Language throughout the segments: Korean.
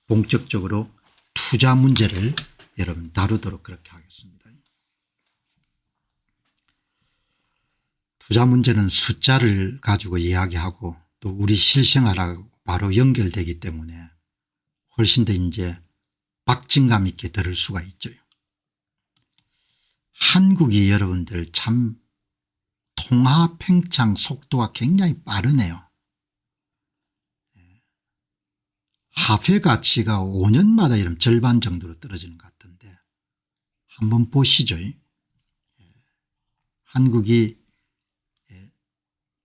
본격적으로 투자 문제를 여러분 다루도록 그렇게 하겠습니다. 투자 문제는 숫자를 가지고 이야기하고 또 우리 실생활하고 바로 연결되기 때문에 훨씬 더 이제 박진감 있게 들을 수가 있죠. 한국이 여러분들 참 통화 팽창 속도가 굉장히 빠르네요. 화폐 가치가 5년마다 이런 절반 정도로 떨어지는 것 같은데 한번 보시죠. 한국이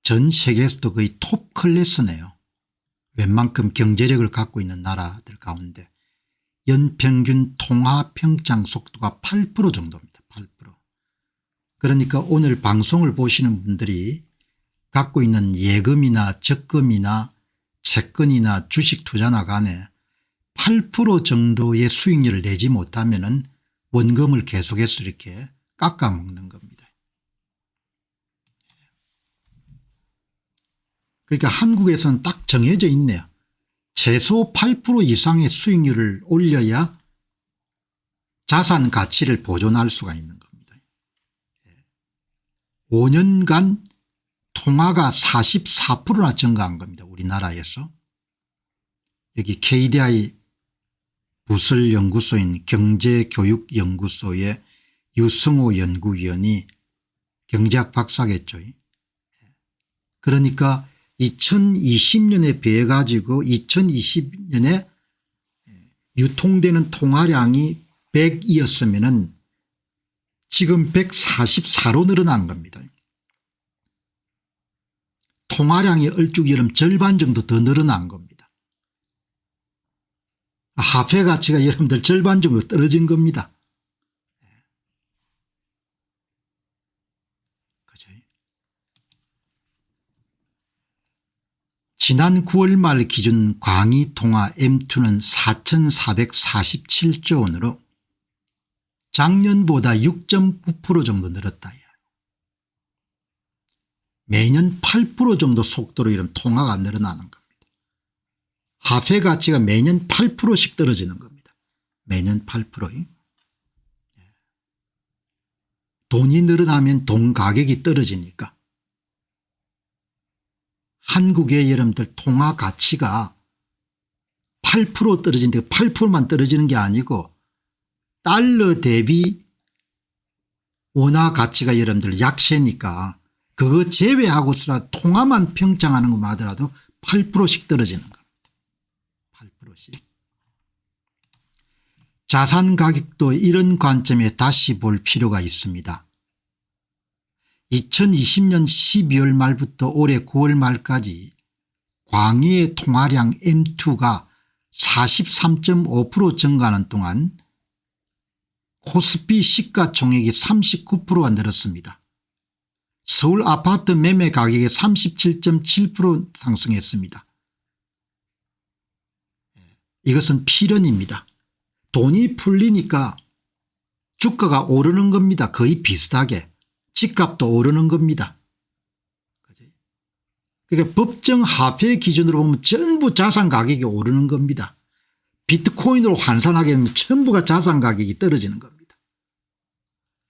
전 세계에서도 거의 톱 클래스네요. 웬만큼 경제력을 갖고 있는 나라들 가운데 연평균 통화 팽창 속도가 8% 정도입니다. 8%. 그러니까 오늘 방송을 보시는 분들이 갖고 있는 예금이나 적금이나 채권이나 주식 투자나 간에 8% 정도의 수익률을 내지 못하면 원금을 계속해서 이렇게 깎아먹는 겁니다. 그러니까 한국에서는 딱 정해져 있네요. 최소 8% 이상의 수익률을 올려야 자산 가치를 보존할 수가 있는 겁니다. 5년간 통화가 44%나 증가한 겁니다. 우리나라에서. 여기 KDI 부설연구소인 경제교육연구소의 유승호 연구위원이 경제학 박사겠죠. 그러니까 2020년에 비해 가지고 2020년에 유통되는 통화량이 100이었으면 지금 144로 늘어난 겁니다. 통화량이 얼쭉 여름 절반 정도 더 늘어난 겁니다. 화폐 가치가 여러분들 절반 정도 떨어진 겁니다. 그죠? 지난 9월 말 기준 광의 통화 M2는 4,447조 원으로 작년보다 6.9% 정도 늘었다. 매년 8% 정도 속도로 이런 통화가 늘어나는 겁니다. 화폐 가치가 매년 8%씩 떨어지는 겁니다. 매년 8%. 돈이 늘어나면 돈 가격이 떨어지니까 한국의 여러분들 통화 가치가 8% 떨어지는데 8%만 떨어지는 게 아니고 달러 대비 원화 가치가 여러분들 약세니까 그거 제외하고서라 통화만 평창하는 것만 하더라도 8%씩 떨어지는 겁니다. 8%씩. 자산 가격도 이런 관점에 다시 볼 필요가 있습니다. 2020년 12월 말부터 올해 9월 말까지 광의의 통화량 M2가 43.5% 증가하는 동안 코스피 시가총액이 39%가 늘었습니다. 서울 아파트 매매 가격이 37.7% 상승했습니다. 이것은 필연입니다. 돈이 풀리니까 주가가 오르는 겁니다. 거의 비슷하게. 집값도 오르는 겁니다. 그러니까 법정 화폐 기준으로 보면 전부 자산 가격이 오르는 겁니다. 비트코인으로 환산하게 되면 전부가 자산 가격이 떨어지는 겁니다.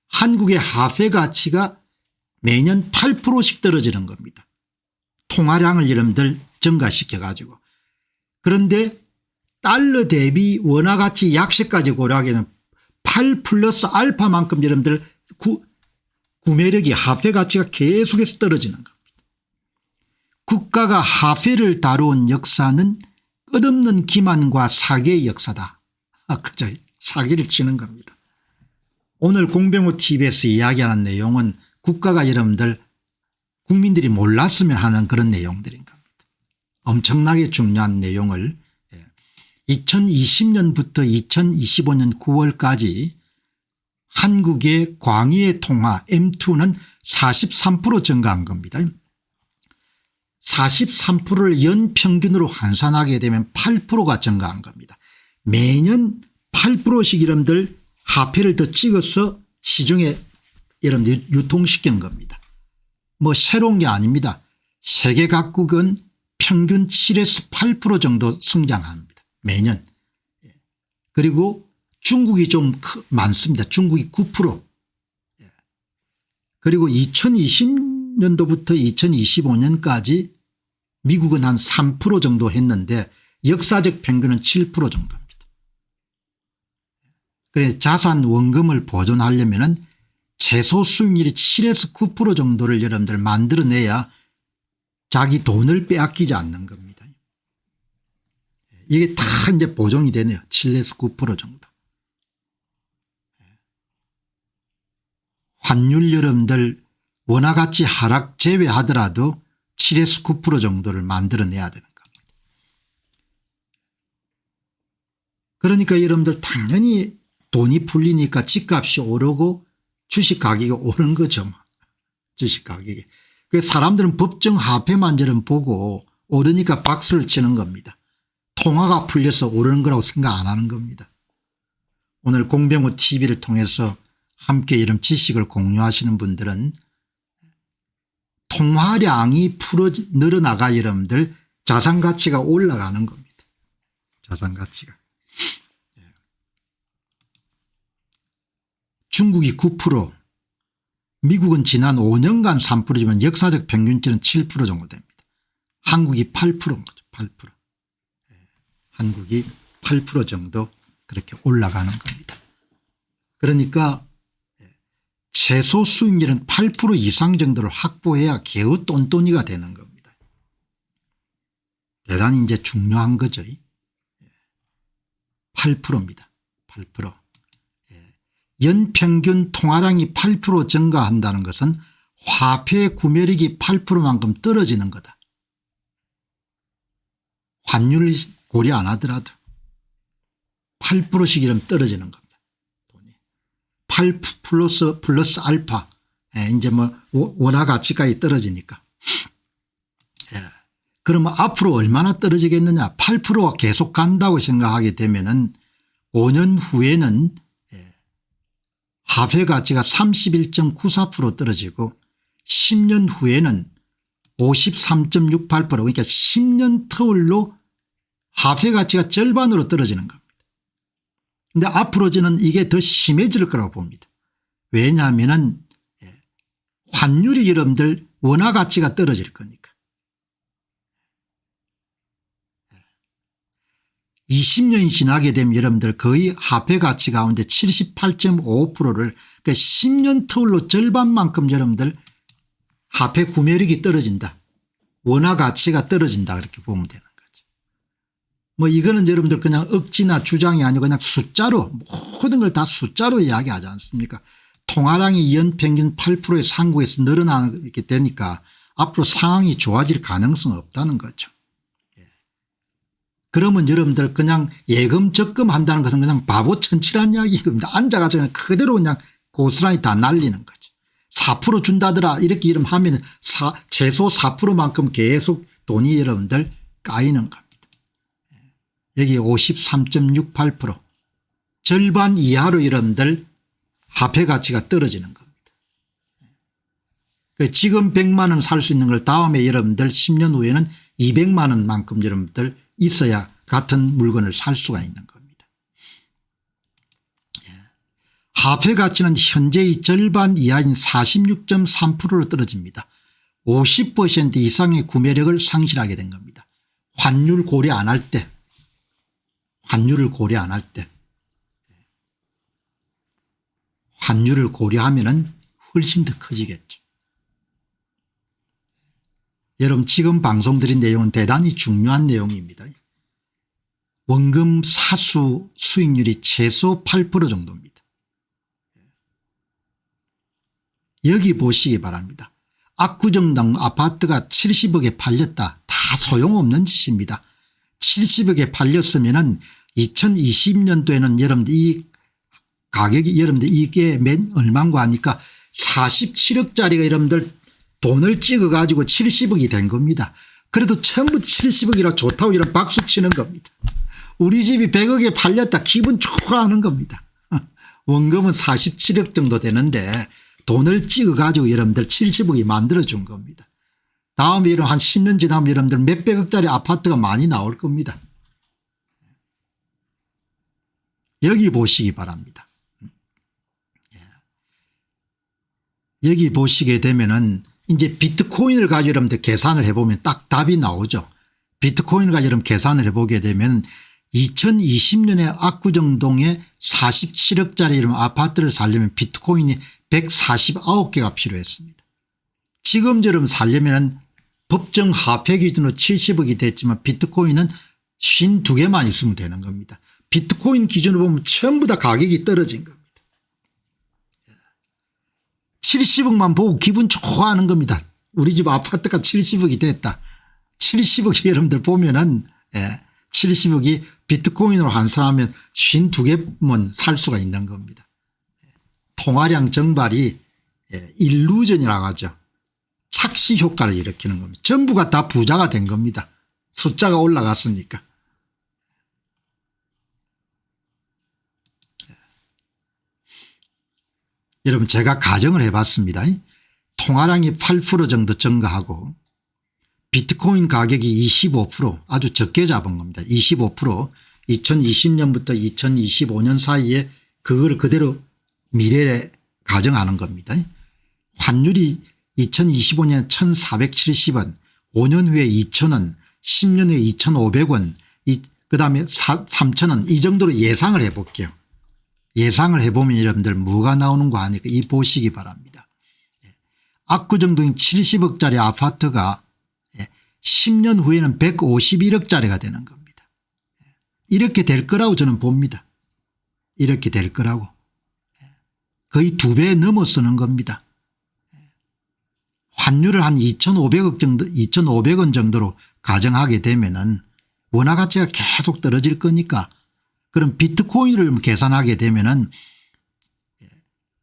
한국의 화폐 가치가 매년 8%씩 떨어지는 겁니다. 통화량을 여러분들 증가시켜 가지고. 그런데 달러 대비 원화 가치 약세까지 고려하게 되면 8 플러스 알파만큼 여러분들 구매력이 화폐 가치가 계속해서 떨어지는 겁니다. 국가가 화폐를 다루온 역사는 끝없는 기만과 사기의 역사다. 그죠? 사기를 치는 겁니다. 오늘 공병호 TV에서 이야기하는 내용은 국가가 여러분들 국민들이 몰랐으면 하는 그런 내용들인 겁니다. 엄청나게 중요한 내용을 2020년부터 2025년 9월까지 한국의 광의의 통화 M2는 43% 증가한 겁니다. 43%를 연평균으로 환산하게 되면 8%가 증가한 겁니다. 매년 8%씩 여러분들 화폐를 더 찍어서 시중에 여러분들 유통시키는 겁니다. 뭐 새로운 게 아닙니다. 세계 각국은 평균 7에서 8% 정도 성장합니다. 매년. 그리고 중국이 좀 많습니다. 중국이 9%. 그리고 2020년도부터 2025년까지 미국은 한 3% 정도 했는데 역사적 평균은 7% 정도입니다. 그래서 자산 원금을 보존하려면 최소 수익률이 7에서 9% 정도를 여러분들 만들어내야 자기 돈을 빼앗기지 않는 겁니다. 이게 다 이제 보존이 되네요. 7에서 9% 정도. 환율 여러분들 원화가치 하락 제외하더라도 7에서 9% 정도를 만들어내야 되는 겁니다. 그러니까 여러분들 당연히 돈이 풀리니까 집값이 오르고 주식 가격이 오른 거죠. 주식 가격이. 그래서 사람들은 법정 화폐만 저런 보고 오르니까 박수를 치는 겁니다. 통화가 풀려서 오르는 거라고 생각 안 하는 겁니다. 오늘 공병호 TV를 통해서 함께 이런 지식을 공유하시는 분들은 통화량이 늘어나가 여러분들 자산가치가 올라가는 겁니다. 자산가치가. 중국이 9%, 미국은 지난 5년간 3%지만 역사적 평균치는 7% 정도 됩니다. 한국이 8%인 거죠. 8%. 한국이 8% 정도 그렇게 올라가는 겁니다. 그러니까 최소 수익률은 8% 이상 정도를 확보해야 겨우 똔똔이가 되는 겁니다. 대단히 이제 중요한 거죠. 8%입니다. 8%. 연평균 통화량이 8% 증가한다는 것은 화폐 구매력이 8%만큼 떨어지는 거다. 환율 고려 안 하더라도 8%씩 이러면 떨어지는 겁니다. 8 플러스 알파. 이제 뭐 원화 가치까지 떨어지니까. 그러면 앞으로 얼마나 떨어지겠느냐. 8%가 계속 간다고 생각하게 되면은 5년 후에는 화폐 가치가 31.94% 떨어지고 10년 후에는 53.68% 그러니까 10년 터울로 화폐 가치가 절반으로 떨어지는 겁니다. 그런데 앞으로 저는 이게 더 심해질 거라고 봅니다. 왜냐하면 환율이 여러분들 원화 가치가 떨어질 거니까. 20년이 지나게 되면 여러분들 거의 화폐 가치 가운데 78.55%를 그러니까 10년 터울로 절반만큼 여러분들 화폐 구매력이 떨어진다. 원화 가치가 떨어진다 그렇게 보면 되는 거죠. 뭐 이거는 여러분들 그냥 억지나 주장이 아니고 그냥 숫자로 모든 걸 다 숫자로 이야기하지 않습니까? 통화량이 연평균 8%의 한국에서 늘어나게 되니까 앞으로 상황이 좋아질 가능성은 없다는 거죠. 그러면 여러분들 그냥 예금 적금 한다는 것은 그냥 바보 천치란 이야기입니다. 앉아가지고 그냥 그대로 그냥 고스란히 다 날리는 거죠. 4% 준다더라 이렇게 이름 하면 최소 4%만큼 계속 돈이 여러분들 까이는 겁니다. 여기 53.68% 절반 이하로 여러분들 화폐 가치가 떨어지는 겁니다. 지금 100만 원 살 수 있는 걸 다음에 여러분들 10년 후에는 200만 원만큼 여러분들 있어야 같은 물건을 살 수가 있는 겁니다. 화폐 가치는 현재의 절반 이하인 46.3%로 떨어집니다. 50% 이상의 구매력을 상실하게 된 겁니다. 환율 고려 안 할 때. 환율을 고려 안 할 때. 환율을 고려하면 훨씬 더 커지겠죠. 여러분 지금 방송드린 내용은 대단히 중요한 내용입니다. 원금 사수 수익률이 최소 8% 정도입니다. 여기 보시기 바랍니다. 압구정동 아파트가 70억에 팔렸다. 다 소용없는 짓입니다. 70억에 팔렸으면 2020년도에는 여러분들 이 가격이 여러분들 이게 얼마인가 하니까 47억짜리가 여러분들 돈을 찍어 가지고 70억이 된 겁니다. 그래도 처음부터 70억이라 좋다고 이런 박수 치는 겁니다. 우리 집이 100억에 팔렸다 기분 좋아하는 겁니다. 원금은 47억 정도 되는데 돈을 찍어 가지고 여러분들 70억이 만들어 준 겁니다. 다음에 이런 한 10년 지나면 여러분들 몇백억짜리 아파트가 많이 나올 겁니다. 여기 보시기 바랍니다. 여기 보시게 되면은 이제 비트코인을 가지고 여러분들 계산을 해보면 딱 답이 나오죠. 비트코인을 가지고 여러분 계산을 해보게 되면 2020년에 압구정동에 47억짜리 이런 아파트를 살려면 비트코인이 149개가 필요했습니다. 지금 여러분 살려면 법정 화폐 기준으로 70억이 됐지만 비트코인은 52개만 있으면 되는 겁니다. 비트코인 기준으로 보면 전부 다 가격이 떨어진 겁니다. 70억만 보고 기분 좋아하는 겁니다. 우리 집 아파트가 70억이 됐다. 70억이 여러분들 보면은 70억이 비트코인으로 환산하면 52개면 살 수가 있는 겁니다. 통화량 증발이 일루전이라고 하죠. 착시 효과를 일으키는 겁니다. 전부가 다 부자가 된 겁니다. 숫자가 올라갔으니까. 여러분 제가 가정을 해봤습니다. 통화량이 8% 정도 증가하고 비트코인 가격이 25% 아주 적게 잡은 겁니다. 25% 2020년부터 2025년 사이에 그걸 그대로 미래에 가정하는 겁니다. 환율이 2025년 1470원 5년 후에 2000원 10년 후에 2500원 그다음에 3000원 이 정도로 예상을 해볼게요. 예상을 해보면 여러분들 뭐가 나오는가 하니까 이 보시기 바랍니다. 압구정동 70억짜리 아파트가 10년 후에는 151억짜리가 되는 겁니다. 이렇게 될 거라고 저는 봅니다. 이렇게 될 거라고. 거의 2배 넘어서는 겁니다. 환율을 한 2,500억 정도, 2,500원 정도로 가정하게 되면은 원화 가치가 계속 떨어질 거니까 그럼 비트코인을 계산하게 되면은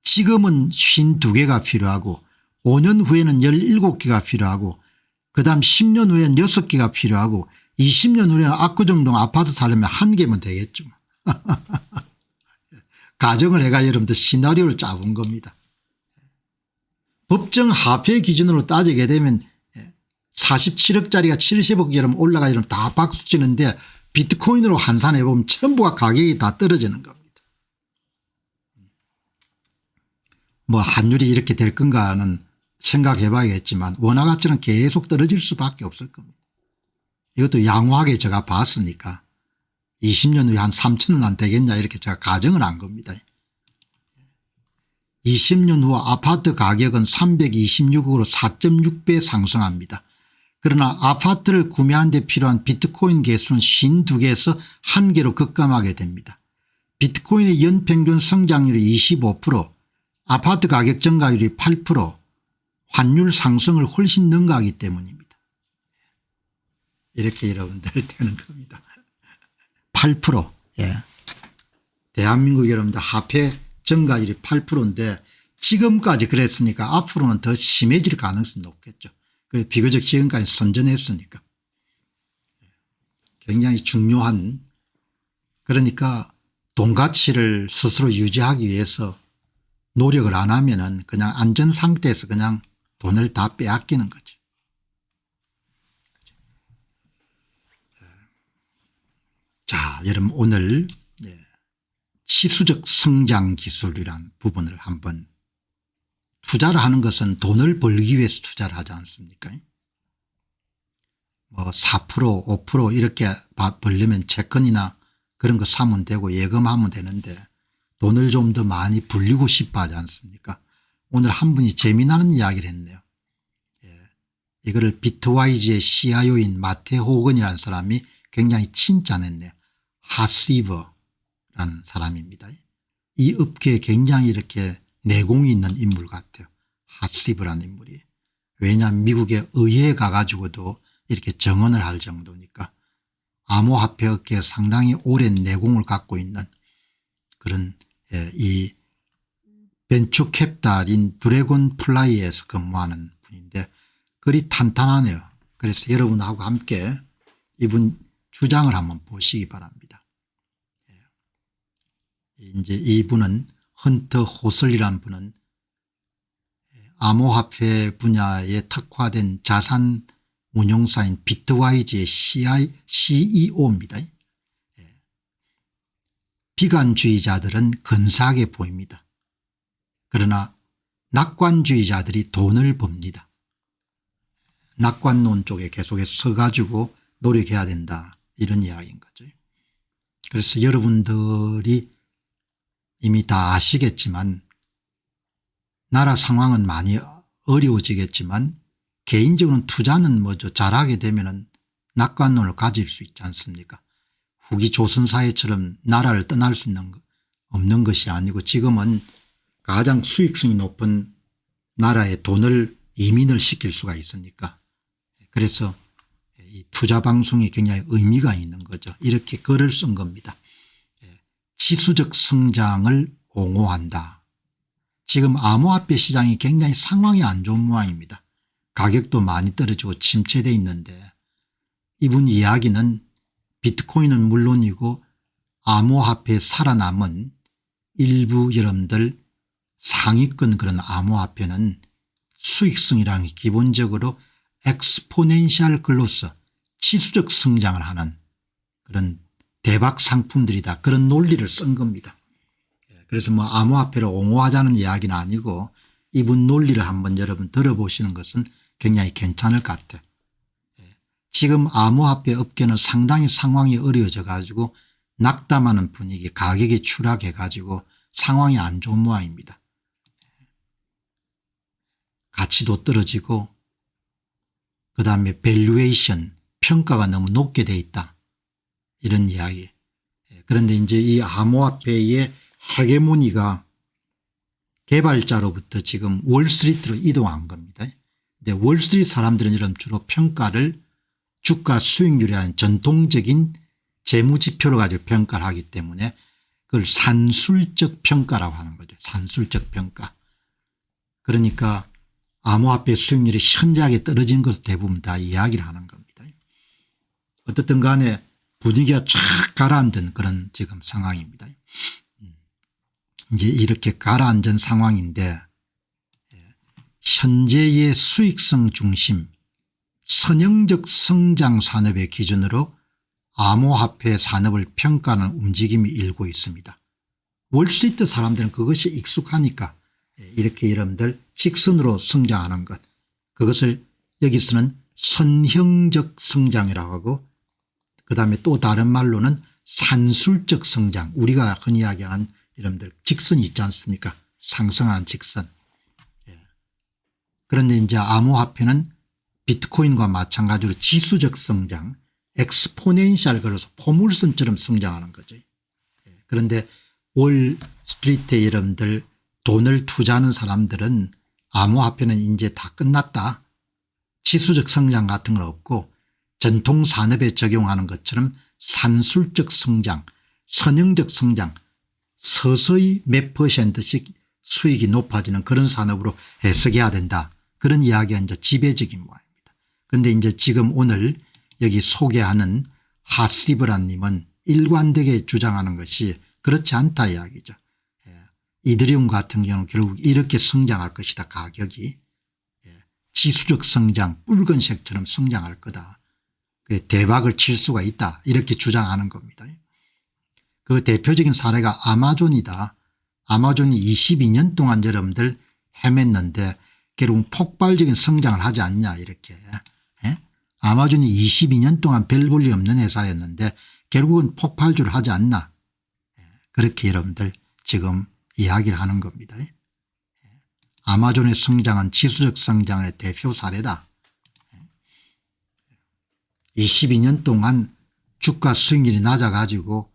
지금은 52개가 필요하고 5년 후에는 17개가 필요하고 그다음 10년 후에는 6개가 필요하고 20년 후에는 압구정동 아파트 살려면 1개면 되겠죠. 가정을 해가 여러분들 시나리오를 짜본 겁니다. 법정 화폐 기준으로 따지게 되면 47억짜리가 70억 여러분 올라가 이러면 다 박수 치는데 비트코인으로 환산해 보면 전부가 가격이 다 떨어지는 겁니다. 뭐 환율이 이렇게 될 건가는 생각해 봐야겠지만 원화 가치는 계속 떨어질 수밖에 없을 겁니다. 이것도 양호하게 제가 봤으니까 20년 후에 한 3,000원 안 되겠냐 이렇게 제가 가정을 한 겁니다. 20년 후 아파트 가격은 326억으로 4.6배 상승합니다. 그러나 아파트를 구매하는 데 필요한 비트코인 개수는 52개에서 1개로 급감하게 됩니다. 비트코인의 연평균 성장률이 25%, 아파트 가격 증가율이 8%, 환율 상승을 훨씬 능가하기 때문입니다. 이렇게 여러분들 되는 겁니다. 8%. 대한민국 여러분들 화폐 증가율이 8%인데 지금까지 그랬으니까 앞으로는 더 심해질 가능성이 높겠죠. 그래서 비교적 지금까지 선전했으니까 굉장히 중요한 그러니까 돈 가치를 스스로 유지하기 위해서 노력을 안 하면은 그냥 안전 상태에서 그냥 돈을 다 빼앗기는 거죠. 자, 여러분 오늘 치수적 성장 기술이란 부분을 한번 투자를 하는 것은 돈을 벌기 위해서 투자를 하지 않습니까? 뭐 4% 5% 이렇게 벌려면 채권이나 그런 거 사면 되고 예금하면 되는데 돈을 좀 더 많이 불리고 싶어 하지 않습니까? 오늘 한 분이 재미나는 이야기를 했네요. 이거를 비트와이즈의 CIO인 마테 호건이라는 사람이 굉장히 칭찬했네요. 하시버라는 사람입니다. 이 업계에 굉장히 이렇게 내공이 있는 인물 같아요. 하시버라는 인물이. 왜냐하면 미국의 의회에 가가지고도 이렇게 정언을 할 정도니까 암호화폐 업계에 상당히 오랜 내공을 갖고 있는 그런 이 벤처캡탈인 드래곤 플라이에서 근무하는 분인데 글이 탄탄하네요. 그래서 여러분하고 함께 이분 주장을 한번 보시기 바랍니다. 이제 이분은 헌터 호슬이라는 분은 암호화폐 분야에 특화된 자산 운용사인 비트와이즈의 CEO입니다. 비관주의자들은 근사하게 보입니다. 그러나 낙관주의자들이 돈을 법니다. 낙관론 쪽에 계속해서 서가지고 노력해야 된다 이런 이야기인 거죠. 그래서 여러분들이 이미 다 아시겠지만 나라 상황은 많이 어려워지겠지만 개인적으로는 투자는 뭐죠. 잘하게 되면은 낙관론을 가질 수 있지 않습니까? 후기 조선사회처럼 나라를 떠날 수 있는 거 없는 것이 아니고 지금은 가장 수익성이 높은 나라에 돈을 이민을 시킬 수가 있으니까 그래서 이 투자 방송이 굉장히 의미가 있는 거죠. 이렇게 글을 쓴 겁니다. 지수적 성장을 옹호한다. 지금 암호화폐 시장이 굉장히 상황이 안 좋은 모양입니다. 가격도 많이 떨어지고 침체되어 있는데 이분 이야기는 비트코인은 물론이고 암호화폐에 살아남은 일부 여러분들 상위권 그런 암호화폐는 수익성이라는 게 기본적으로 엑스포넨셜 글로스 지수적 성장을 하는 그런 대박 상품들이다. 그런 논리를 쓴 겁니다. 그래서 뭐 암호화폐를 옹호하자는 이야기는 아니고 이분 논리를 한번 여러분 들어보시는 것은 굉장히 괜찮을 것 같아요. 지금 암호화폐 업계는 상당히 상황이 어려워져 가지고 낙담하는 분위기 가격이 추락해 가지고 상황이 안 좋은 모양입니다. 가치도 떨어지고 그다음에 밸류에이션 평가가 너무 높게 돼 있다 이런 이야기. 그런데 이제 이 암호화폐의 헤게모니가 개발자로부터 지금 월스트리트로 이동한 겁니다. 근데 월스트리트 사람들은 이런 주로 평가를 주가 수익률에 대한 전통적인 재무지표로 가지고 평가를 하기 때문에 그걸 산술적 평가라고 하는 거죠. 산술적 평가. 그러니까 암호화폐 수익률이 현저하게 떨어진 것을 대부분 다 이야기를 하는 겁니다. 어떻든 간에 분위기가 쫙 가라앉은 그런 지금 상황입니다. 이제 이렇게 가라앉은 상황인데 현재의 수익성 중심 선형적 성장 산업의 기준으로 암호화폐 산업을 평가하는 움직임이 일고 있습니다. 월스트리트 사람들은 그것이 익숙하니까 이렇게 여러분들 직선으로 성장하는 것 그것을 여기서는 선형적 성장이라고 하고 그다음에 또 다른 말로는 산술적 성장 우리가 흔히 이야기하는 여러분들 직선이 있지 않습니까? 상승하는 직선. 그런데 이제 암호화폐는 비트코인과 마찬가지로 지수적 성장 엑스포넨셜 그래서 포물선처럼 성장하는 거죠. 그런데 월스트리트에 여러분들 돈을 투자하는 사람들은 암호화폐는 이제 다 끝났다. 지수적 성장 같은 건 없고 전통 산업에 적용하는 것처럼 산술적 성장 선형적 성장 서서히 몇 %씩 수익이 높아지는 그런 산업으로 해석해야 된다. 그런 이야기가 이제 지배적인 모양입니다. 그런데 이제 지금 오늘 여기 소개하는 하시브란 님은 일관되게 주장하는 것이 그렇지 않다 이야기죠. 이더리움 같은 경우는 결국 이렇게 성장할 것이다. 가격이 지수적 성장 붉은색처럼 성장할 거다. 대박을 칠 수가 있다. 이렇게 주장하는 겁니다. 그 대표적인 사례가 아마존이다. 아마존이 22년 동안 여러분들 헤맸는데 결국 폭발적인 성장을 하지 않냐 이렇게. 아마존이 22년 동안 별 볼 일 없는 회사였는데 결국은 폭발주를 하지 않나. 그렇게 여러분들 지금 이야기를 하는 겁니다. 아마존의 성장은 지수적 성장의 대표 사례다. 22년 동안 주가 수익률이 낮아 가지고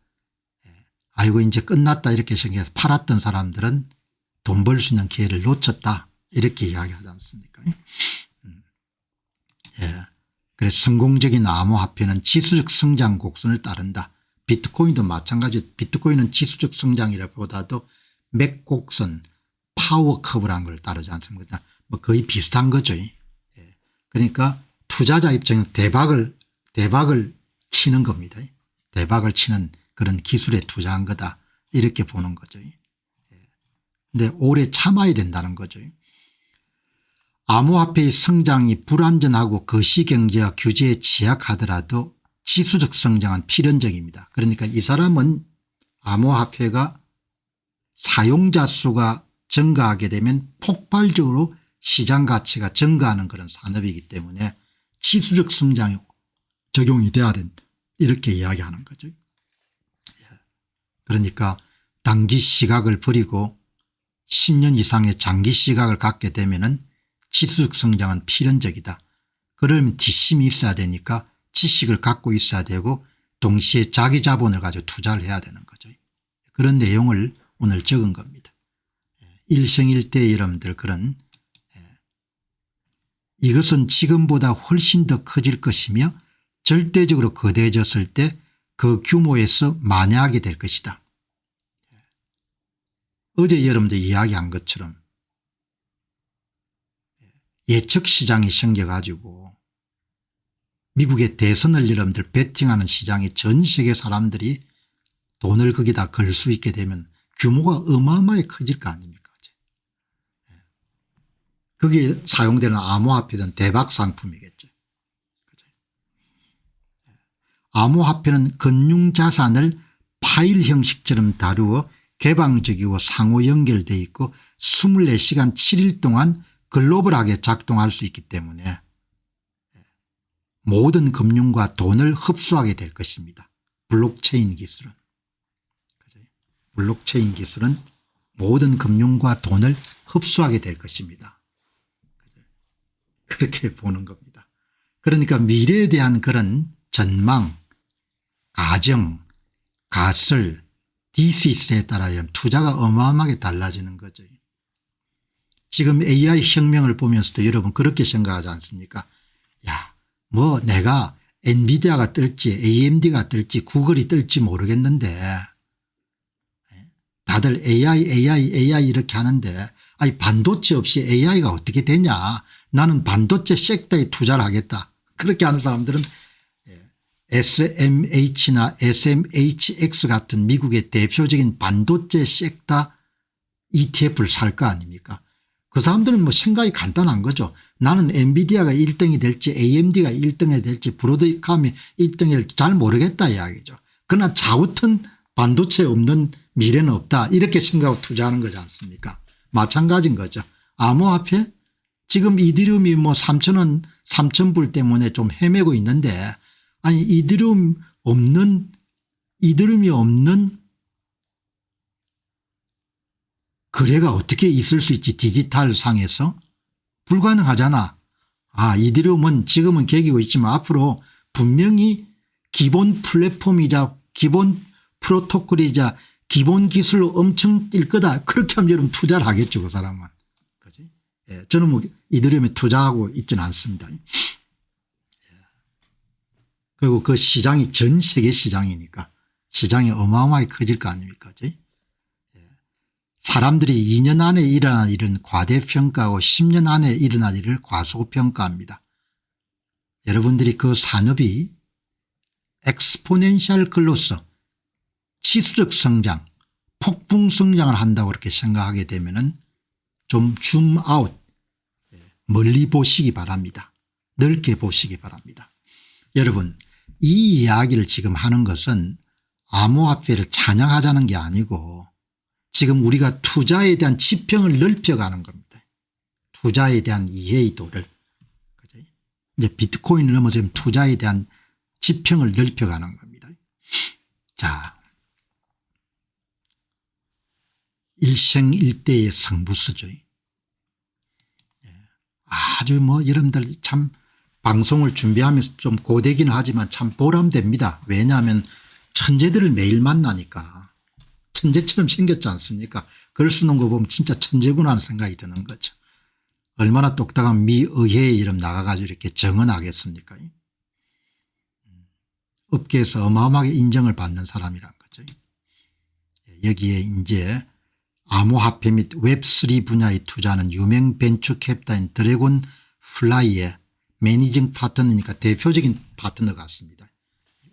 아이고 이제 끝났다 이렇게 생각해서 팔았던 사람들은 돈 벌 수 있는 기회를 놓쳤다 이렇게 이야기하지 않습니까? 그래서 성공적인 암호화폐는 지수적 성장 곡선을 따른다. 비트코인도 마찬가지. 비트코인은 지수적 성장이라보다도 맥곡선 파워 커브라는 걸 따르지 않습니까? 뭐 거의 비슷한 거죠. 그러니까 투자자 입장에서 대박을 치는 겁니다. 대박을 치는 그런 기술에 투자한 거다 이렇게 보는 거죠. 그런데 오래 참아야 된다는 거죠. 암호화폐의 성장이 불안전하고 거시경제와 규제에 취약하더라도 지수적 성장은 필연적입니다. 그러니까 이 사람은 암호화폐가 사용자 수가 증가하게 되면 폭발적으로 시장 가치가 증가하는 그런 산업이기 때문에 지수적 성장이 적용이 돼야 된다 이렇게 이야기하는 거죠. 그러니까 단기 시각을 버리고 10년 이상의 장기 시각을 갖게 되면은 지수적 성장은 필연적이다. 그러면 뒷심이 있어야 되니까 지식을 갖고 있어야 되고 동시에 자기 자본을 가지고 투자를 해야 되는 거죠. 그런 내용을 오늘 적은 겁니다. 일생일대의 여러분들 그런 이것은 지금보다 훨씬 더 커질 것이며 절대적으로 거대해졌을 때 그 규모에서 만회하게 될 것이다. 어제 여러분들 이야기한 것처럼 예측 시장이 생겨 가지고 미국의 대선을 여러분들 배팅하는 시장에 전 세계 사람들이 돈을 거기다 걸 수 있게 되면 규모가 어마어마하게 커질 거 아닙니까? 거기에 사용되는 암호화폐는 대박 상품이겠죠. 암호화폐는 금융자산을 파일 형식처럼 다루어 개방적이고 상호 연결되어 있고 24시간 7일 동안 글로벌하게 작동할 수 있기 때문에 모든 금융과 돈을 흡수하게 될 것입니다. 블록체인 기술은. 블록체인 기술은 모든 금융과 돈을 흡수하게 될 것입니다. 그렇게 보는 겁니다. 그러니까 미래에 대한 그런 전망, 가정, 가설, 디시스에 따라 투자가 어마어마하게 달라지는 거죠. 지금 AI 혁명을 보면서도 여러분 그렇게 생각하지 않습니까? 야, 뭐 내가 엔비디아가 뜰지 AMD가 뜰지 구글이 뜰지 모르겠는데 다들 AI 이렇게 하는데 아니 반도체 없이 AI가 어떻게 되냐. 나는 반도체 섹터에 투자를 하겠다. 그렇게 하는 사람들은 SMH나 SMHX 같은 미국의 대표적인 반도체 섹터 ETF를 살 거 아닙니까? 그 사람들은 뭐 생각이 간단한 거죠. 나는 엔비디아가 1등이 될지 AMD가 1등이 될지 브로드컴이 1등이 될지 잘 모르겠다 이야기죠. 그러나 자우튼 반도체 없는 미래는 없다 이렇게 생각하고 투자하는 거지 않습니까? 마찬가지인 거죠. 암호화폐 지금 이더리움이 뭐 3,000원 3,000불 때문에 좀 헤매고 있는데 아니 이더리움이 없는 거래가 어떻게 있을 수 있지. 디지털 상에서 불가능하잖아. 아 이더리움은 지금은 개기고 있지만 앞으로 분명히 기본 플랫폼이자 기본 프로토콜이자 기본 기술로 엄청 뛸 거다. 그렇게 하면 여러분 투자를 하겠죠. 그 사람은. 그지? 예, 저는 뭐 이더리움에 투자하고 있지는 않습니다. 그리고 그 시장이 전 세계 시장이니까 시장이 어마어마하게 커질 거 아닙니까? 사람들이 2년 안에 일어난 일은 과대평가하고 10년 안에 일어난 일을 과소평가합니다. 여러분들이 그 산업이 엑스포넨셜 글로서 지수적 성장 폭풍 성장을 한다고 그렇게 생각하게 되면은 좀 줌아웃 멀리 보시기 바랍니다. 넓게 보시기 바랍니다. 여러분 이 이야기를 지금 하는 것은 암호화폐를 찬양하자는 게 아니고 지금 우리가 투자에 대한 지평을 넓혀가는 겁니다. 투자에 대한 이해의 도를. 이제 비트코인을 넘어서 지금 투자에 대한 지평을 넓혀가는 겁니다. 자, 일생일대의 성부수죠. 아주 뭐 여러분들 참 방송을 준비하면서 좀 고되기는 하지만 참 보람됩니다. 왜냐하면 천재들을 매일 만나니까. 천재처럼 생겼지 않습니까? 글 쓰는 거 보면 진짜 천재구나 하는 생각이 드는 거죠. 얼마나 똑딱한 미의회에 이름 나가가지고 이렇게 정언하겠습니까? 업계에서 어마어마하게 인정을 받는 사람이란 거죠. 여기에 이제 암호화폐 및 웹3 분야에 투자하는 유명 벤처 캡타인 드래곤 플라이의 매니징 파트너니까 대표적인 파트너 같습니다.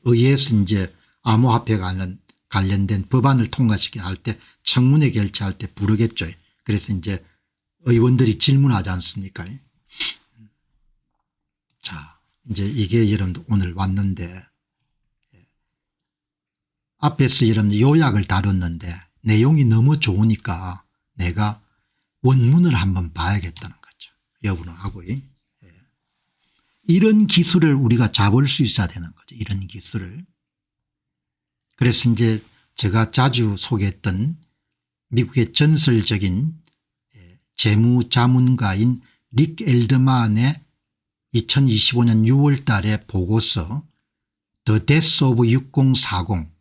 의회에서 이제 암호화폐가 관련된 법안을 통과시키게 할 때 청문회 결재할 때 부르겠죠. 그래서 이제 의원들이 질문하지 않습니까? 자, 이제 이게 여러분들 오늘 왔는데 앞에서 여러분 요약을 다뤘는데 내용이 너무 좋으니까 내가 원문을 한번 봐야겠다는 거죠. 여부하고 이런 기술을 우리가 잡을 수 있어야 되는 거죠. 이런 기술을. 그래서 이제 제가 자주 소개했던 미국의 전설적인 재무자문가인 릭 엘드만의 2025년 6월 달에 보고서 The Death of 6040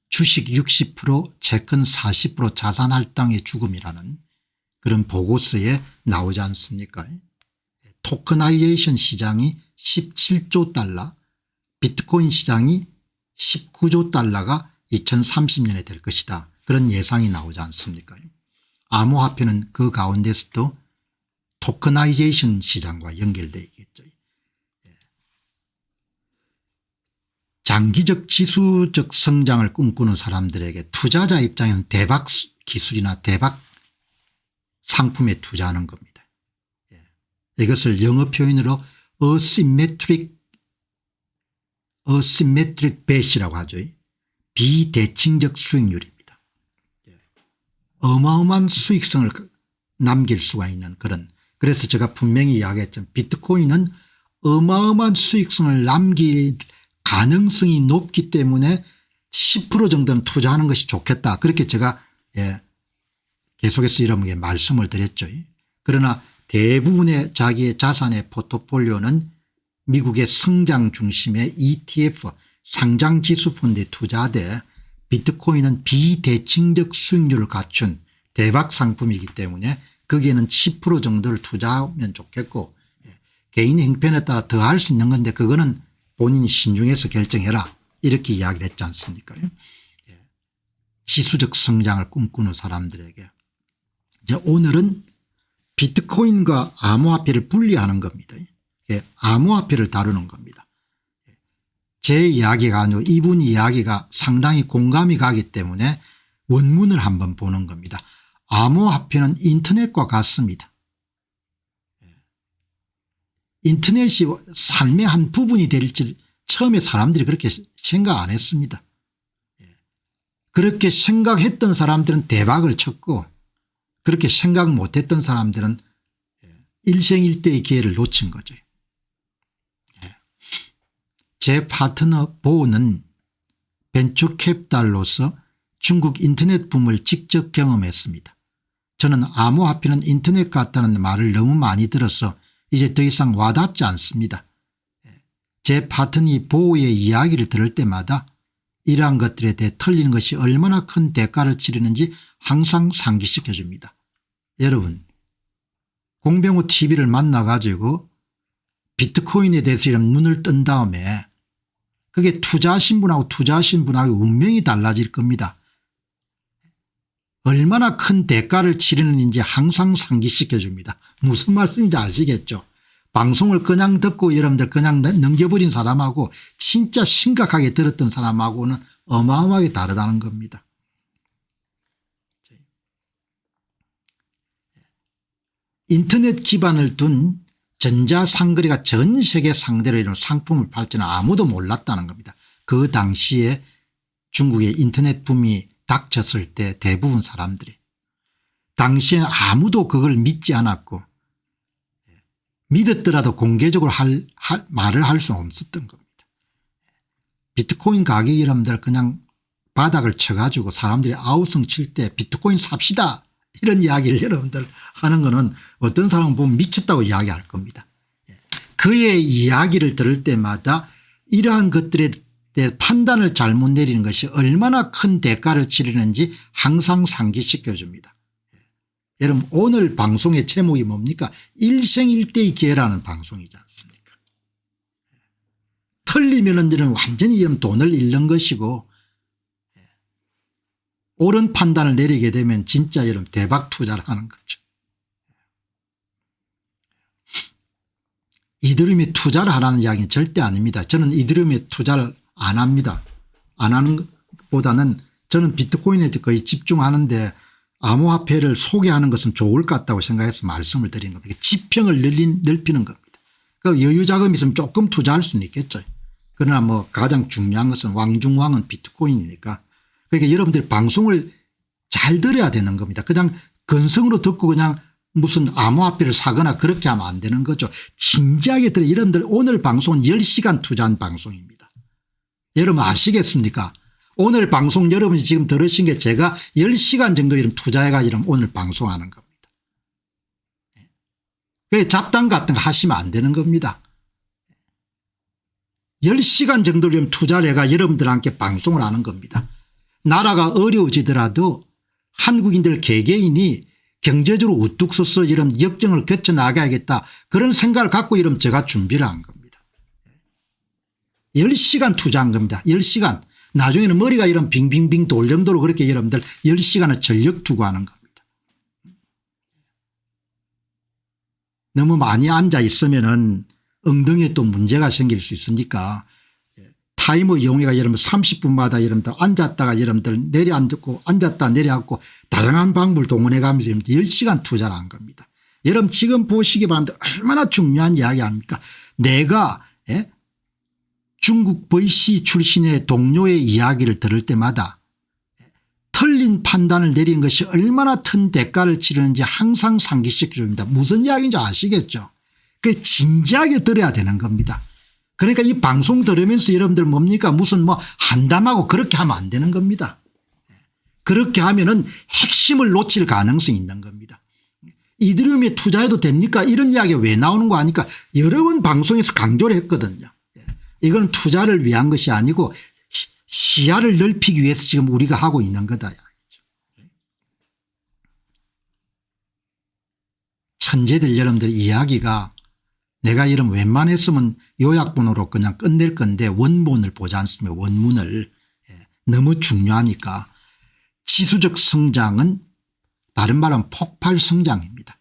주식 60% 채권 40% 자산할당의 죽음이라는 그런 보고서에 나오지 않습니까? 토커나이제이션 시장이 17조 달러 비트코인 시장이 19조 달러가 2030년에 될 것이다. 그런 예상이 나오지 않습니까? 암호화폐는 그 가운데서도 토커나이제이션 시장과 연결되어 있겠죠. 장기적 지수적 성장을 꿈꾸는 사람들에게 투자자 입장에는 대박 기술이나 대박 상품에 투자하는 겁니다. 이것을 영어 표현으로 asymmetric bet이라고 하죠. 비대칭적 수익률입니다. 어마어마한 수익성을 남길 수가 있는 그런, 그래서 제가 분명히 이야기했죠. 비트코인은 어마어마한 수익성을 남길 가능성이 높기 때문에 10% 정도는 투자하는 것이 좋겠다. 그렇게 제가 계속해서 여러분에게 말씀을 드렸죠. 그러나 대부분의 자기의 자산의 포트폴리오는 미국의 성장 중심의 ETF 상장지수 펀드에 투자돼 비트코인은 비대칭적 수익률을 갖춘 대박 상품이기 때문에 거기에는 10% 정도를 투자하면 좋겠고 개인 형편에 따라 더 할 수 있는 건데 그거는 본인이 신중해서 결정해라 이렇게 이야기를 했지 않습니까? 지수적 성장을 꿈꾸는 사람들에게 이제 오늘은 비트코인과 암호화폐를 분리하는 겁니다. 암호화폐를 다루는 겁니다. 제 이야기가 아니고 이분 이야기가 상당히 공감이 가기 때문에 원문을 한번 보는 겁니다. 암호화폐는 인터넷과 같습니다. 인터넷이 삶의 한 부분이 될지 처음에 사람들이 그렇게 생각 안 했습니다. 그렇게 생각했던 사람들은 대박을 쳤고 그렇게 생각 못했던 사람들은 일생일대의 기회를 놓친 거죠. 제 파트너 보는 벤처캐피탈로서 중국 인터넷 붐을 직접 경험했습니다. 저는 암호화폐는 인터넷 같다는 말을 너무 많이 들어서 이제 더 이상 와닿지 않습니다. 제 파트너 보의 이야기를 들을 때마다 이러한 것들에 대해 틀리는 것이 얼마나 큰 대가를 치르는지 항상 상기시켜 줍니다. 여러분 공병호 TV를 만나 가지고 비트코인에 대해서 이런 눈을 뜬 다음에 그게 투자하신 분하고 투자하신 분하고 운명이 달라질 겁니다. 얼마나 큰 대가를 치르는지 항상 상기시켜 줍니다. 무슨 말씀인지 아시겠죠? 방송을 그냥 듣고 여러분들 그냥 넘겨버린 사람하고 진짜 심각하게 들었던 사람하고는 어마어마하게 다르다는 겁니다. 인터넷 기반을 둔 전자상거래가 전 세계 상대로 이런 상품을 팔 줄은 아무도 몰랐다는 겁니다. 그 당시에 중국의 인터넷 붐이 닥쳤을 때 대부분 사람들이 당시에 아무도 그걸 믿지 않았고 믿었더라도 공개적으로 말을 할 수 없었던 겁니다. 비트코인 가격이 여러분들 그냥 바닥을 쳐가지고 사람들이 아우성 칠 때 비트코인 삽시다 이런 이야기를 여러분들 하는 거는 어떤 사람은 보면 미쳤다고 이야기할 겁니다. 그의 이야기를 들을 때마다 이러한 것들에 대해 판단을 잘못 내리는 것이 얼마나 큰 대가를 치르는지 항상 상기시켜 줍니다. 여러분 오늘 방송의 제목이 뭡니까? 일생일대의 기회라는 방송이지 않습니까? 틀리면은 완전히 돈을 잃는 것이고 옳은 판단을 내리게 되면 진짜 여러분 대박 투자를 하는 거죠. 이더리움에 투자를 하라는 이야기는 절대 아닙니다. 저는 이더리움에 투자를 안 합니다. 안 하는 것보다는 저는 비트코인에 거의 집중하는데 암호화폐를 소개하는 것은 좋을 것 같다고 생각해서 말씀을 드리는 겁니다. 지평을 넓히는 겁니다. 그러니까 여유 자금이 있으면 조금 투자할 수는 있겠죠. 그러나 뭐 가장 중요한 것은 왕중왕은 비트코인이니까 그러니까 여러분들이 방송을 잘 들어야 되는 겁니다. 그냥 건성으로 듣고 그냥 무슨 암호화폐를 사거나 그렇게 하면 안 되는 거죠. 진지하게 들어. 여러분들 오늘 방송은 10시간 투자한 방송입니다. 여러분 아시겠습니까? 오늘 방송 여러분이 지금 들으신 게 제가 10시간 정도 이런 투자해가 오늘 방송하는 겁니다. 그 잡담 같은 거 하시면 안 되는 겁니다. 10시간 정도를 투자를 해가 여러분들과 함께 방송을 하는 겁니다. 나라가 어려워지더라도 한국인들 개개인이 경제적으로 우뚝 서서 이런 역경을 겪어나가야겠다 그런 생각을 갖고 이러면 제가 준비를 한 겁니다. 10시간 투자한 겁니다. 10시간. 나중에는 머리가 이런 빙빙빙 돌 정도로 그렇게 여러분들 10시간을 전력 투구하는 겁니다. 너무 많이 앉아 있으면은 엉덩이에 또 문제가 생길 수 있으니까 타이머 이용해가 여러분 30분마다 여러분들 앉았다가 여러분들 내려앉고 앉았다 내려앉고 다양한 방법을 동원해 가면서 10시간 투자를 한 겁니다. 여러분 지금 보시기 바랍니다. 얼마나 중요한 이야기 아닙니까? 내가 중국 VC 출신의 동료의 이야기를 들을 때마다 틀린 판단을 내리는 것이 얼마나 큰 대가를 치르는지 항상 상기시켜줍니다. 무슨 이야기인지 아시겠죠? 그 진지하게 들어야 되는 겁니다. 그러니까 이 방송 들으면서 여러분들 뭡니까 무슨 뭐 한담하고 그렇게 하면 안 되는 겁니다. 그렇게 하면은 핵심을 놓칠 가능성이 있는 겁니다. 이더리움에 투자해도 됩니까? 이런 이야기가 왜 나오는 거 아니까 여러 번 방송에서 강조를 했거든요. 이건 투자를 위한 것이 아니고 시야를 넓히기 위해서 지금 우리가 하고 있는 거다. 천재들 여러분들 이야기가 내가 이런 웬만했으면 요약본으로 그냥 끝낼 건데 원본을 보지 않습니까? 원문을. 너무 중요하니까 지수적 성장은 다른 말은 폭발 성장입니다.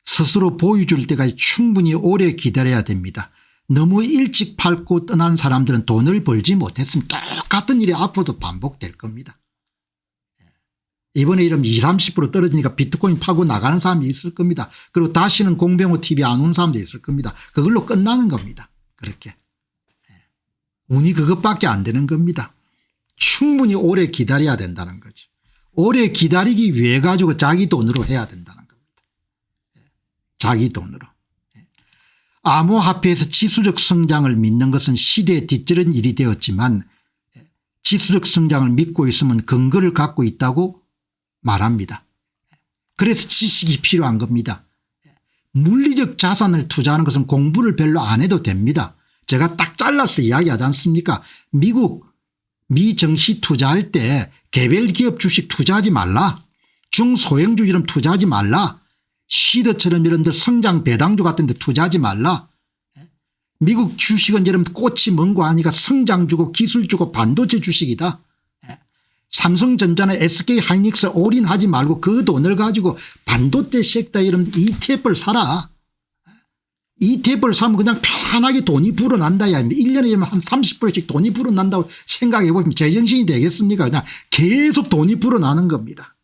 스스로 보여줄 때까지 충분히 오래 기다려야 됩니다. 너무 일찍 팔고 떠난 사람들은 돈을 벌지 못했으면 똑같은 일이 앞으로도 반복될 겁니다. 이번에 이러면 20, 30% 떨어지니까 비트코인 파고 나가는 사람이 있을 겁니다. 그리고 다시는 공병호 TV 안 온 사람도 있을 겁니다. 그걸로 끝나는 겁니다. 그렇게. 운이 그것밖에 안 되는 겁니다. 충분히 오래 기다려야 된다는 거죠. 오래 기다리기 위해 가지고 자기 돈으로 해야 된다는 겁니다. 자기 돈으로. 암호화폐에서 지수적 성장을 믿는 것은 시대에 뒤처진 일이 되었지만 지수적 성장을 믿고 있으면 근거를 갖고 있다고 말합니다. 그래서 지식이 필요한 겁니다. 물리적 자산을 투자하는 것은 공부를 별로 안 해도 됩니다. 제가 딱 잘라서 이야기하지 않습니까? 미 정시 투자할 때 개별 기업 주식 투자하지 말라. 중소형주 이런 투자하지 말라. 시드처럼 이런 데 성장 배당주 같은 데 투자하지 말라. 미국 주식은 여러분 꽃이 먼 거 아니까 성장 주고 기술 주고 반도체 주식이다. 삼성전자나 SK 하이닉스 올인하지 말고 그 돈을 가지고 반도체 섹터 이런 ETF를 사라. ETF를 사면 그냥 편안하게 돈이 불어난다. 1년에 한 30%씩 돈이 불어난다고 생각해 보시면 제정신이 되겠습니까? 그냥 계속 돈이 불어나는 겁니다.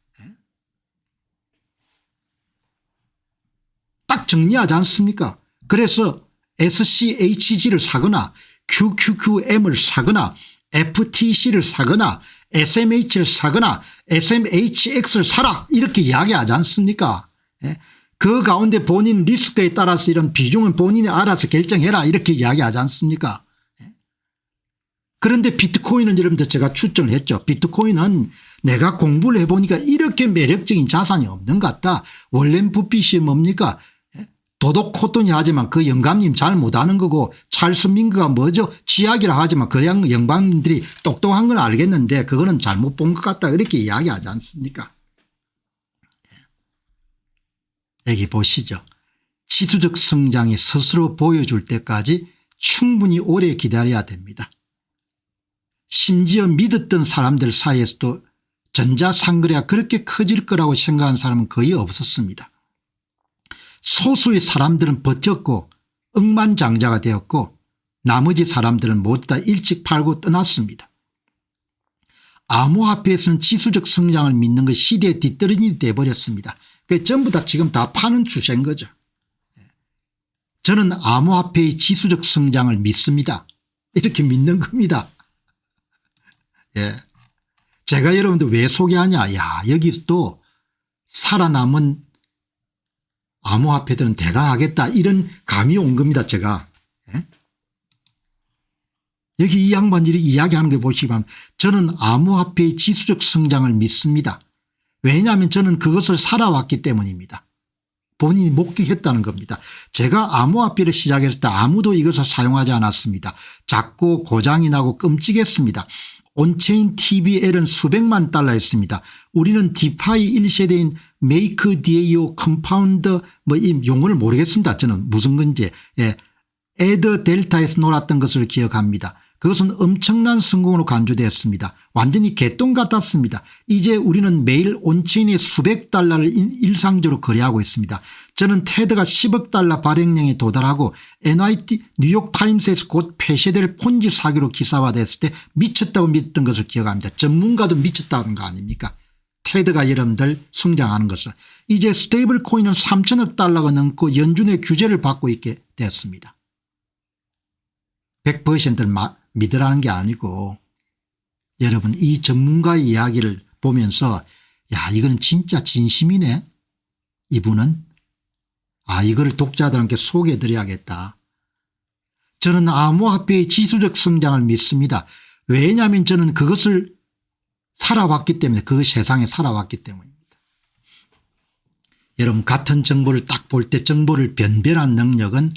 딱 정리하지 않습니까? 그래서 SCHG를 사거나 QQQM을 사거나 FTC를 사거나 SMH를 사거나 SMHX를 사라 이렇게 이야기하지 않습니까? 그 가운데 본인 리스크에 따라서 이런 비중은 본인이 알아서 결정해라 이렇게 이야기하지 않습니까? 그런데 비트코인은 여러분들 제가 추천을 했죠. 비트코인은 내가 공부를 해보니까 이렇게 매력적인 자산이 없는 것 같다. 월렌 부핏이 뭡니까? 도덕 코토니 하지만 그 영감님 잘 못하는 거고 찰스 밍크가 뭐죠? 지약이라 하지만 그 영감님들이 똑똑한 건 알겠는데 그거는 잘못 본 것 같다 이렇게 이야기하지 않습니까? 여기 보시죠. 지수적 성장이 스스로 보여줄 때까지 충분히 오래 기다려야 됩니다. 심지어 믿었던 사람들 사이에서도 전자상거래가 그렇게 커질 거라고 생각한 사람은 거의 없었습니다. 소수의 사람들은 버텼고 억만장자가 되었고 나머지 사람들은 모두 다 일찍 팔고 떠났습니다. 암호화폐에서는 지수적 성장을 믿는 것 시대에 뒤떨어진이 되어버렸습니다. 그게 전부 다 지금 다 파는 추세인 거죠. 저는 암호화폐의 지수적 성장을 믿습니다. 이렇게 믿는 겁니다. 예. 제가 여러분들 왜 소개하냐. 야, 여기서 또 살아남은 암호화폐들은 대단하겠다 이런 감이 온 겁니다. 제가. 예? 여기 이 양반들이 이야기하는 게 보시면 저는 암호화폐의 지수적 성장을 믿습니다. 왜냐하면 저는 그것을 살아왔기 때문입니다. 본인이 목격했다는 겁니다. 제가 암호화폐를 시작했을 때 아무도 이것을 사용하지 않았습니다. 작고 고장이 나고 끔찍했습니다. 온체인 TVL은 수백만 달러였습니다. 우리는 디파이 1세대인 메이크 DAO 컴파운드 뭐 이 용어를 모르겠습니다. 저는 무슨 건지. 예. 에더 델타에서 놀았던 것을 기억합니다. 그것은 엄청난 성공으로 간주되었습니다. 완전히 개똥 같았습니다. 이제 우리는 매일 온체인에 수백 달러를 일상적으로 거래하고 있습니다. 저는 테드가 10억 달러 발행량에 도달하고 NYT 뉴욕타임스에서 곧 폐쇄될 폰지 사기로 기사화됐을 때 미쳤다고 믿던 것을 기억합니다. 전문가도 미쳤다는 거 아닙니까? 테드가 여러분들 성장하는 것을. 이제 스테이블 코인은 3천억 달러가 넘고 연준의 규제를 받고 있게 됐습니다. 100%를 믿으라는 게 아니고 여러분 이 전문가의 이야기를 보면서 야 이건 진짜 진심이네. 이분은 이거를 독자들한테 소개해 드려야겠다. 저는 암호화폐의 지수적 성장을 믿습니다. 왜냐하면 저는 그것을 살아왔기 때문에 그 세상에 살아왔기 때문입니다. 여러분 같은 정보를 딱 볼 때 정보를 변별한 능력은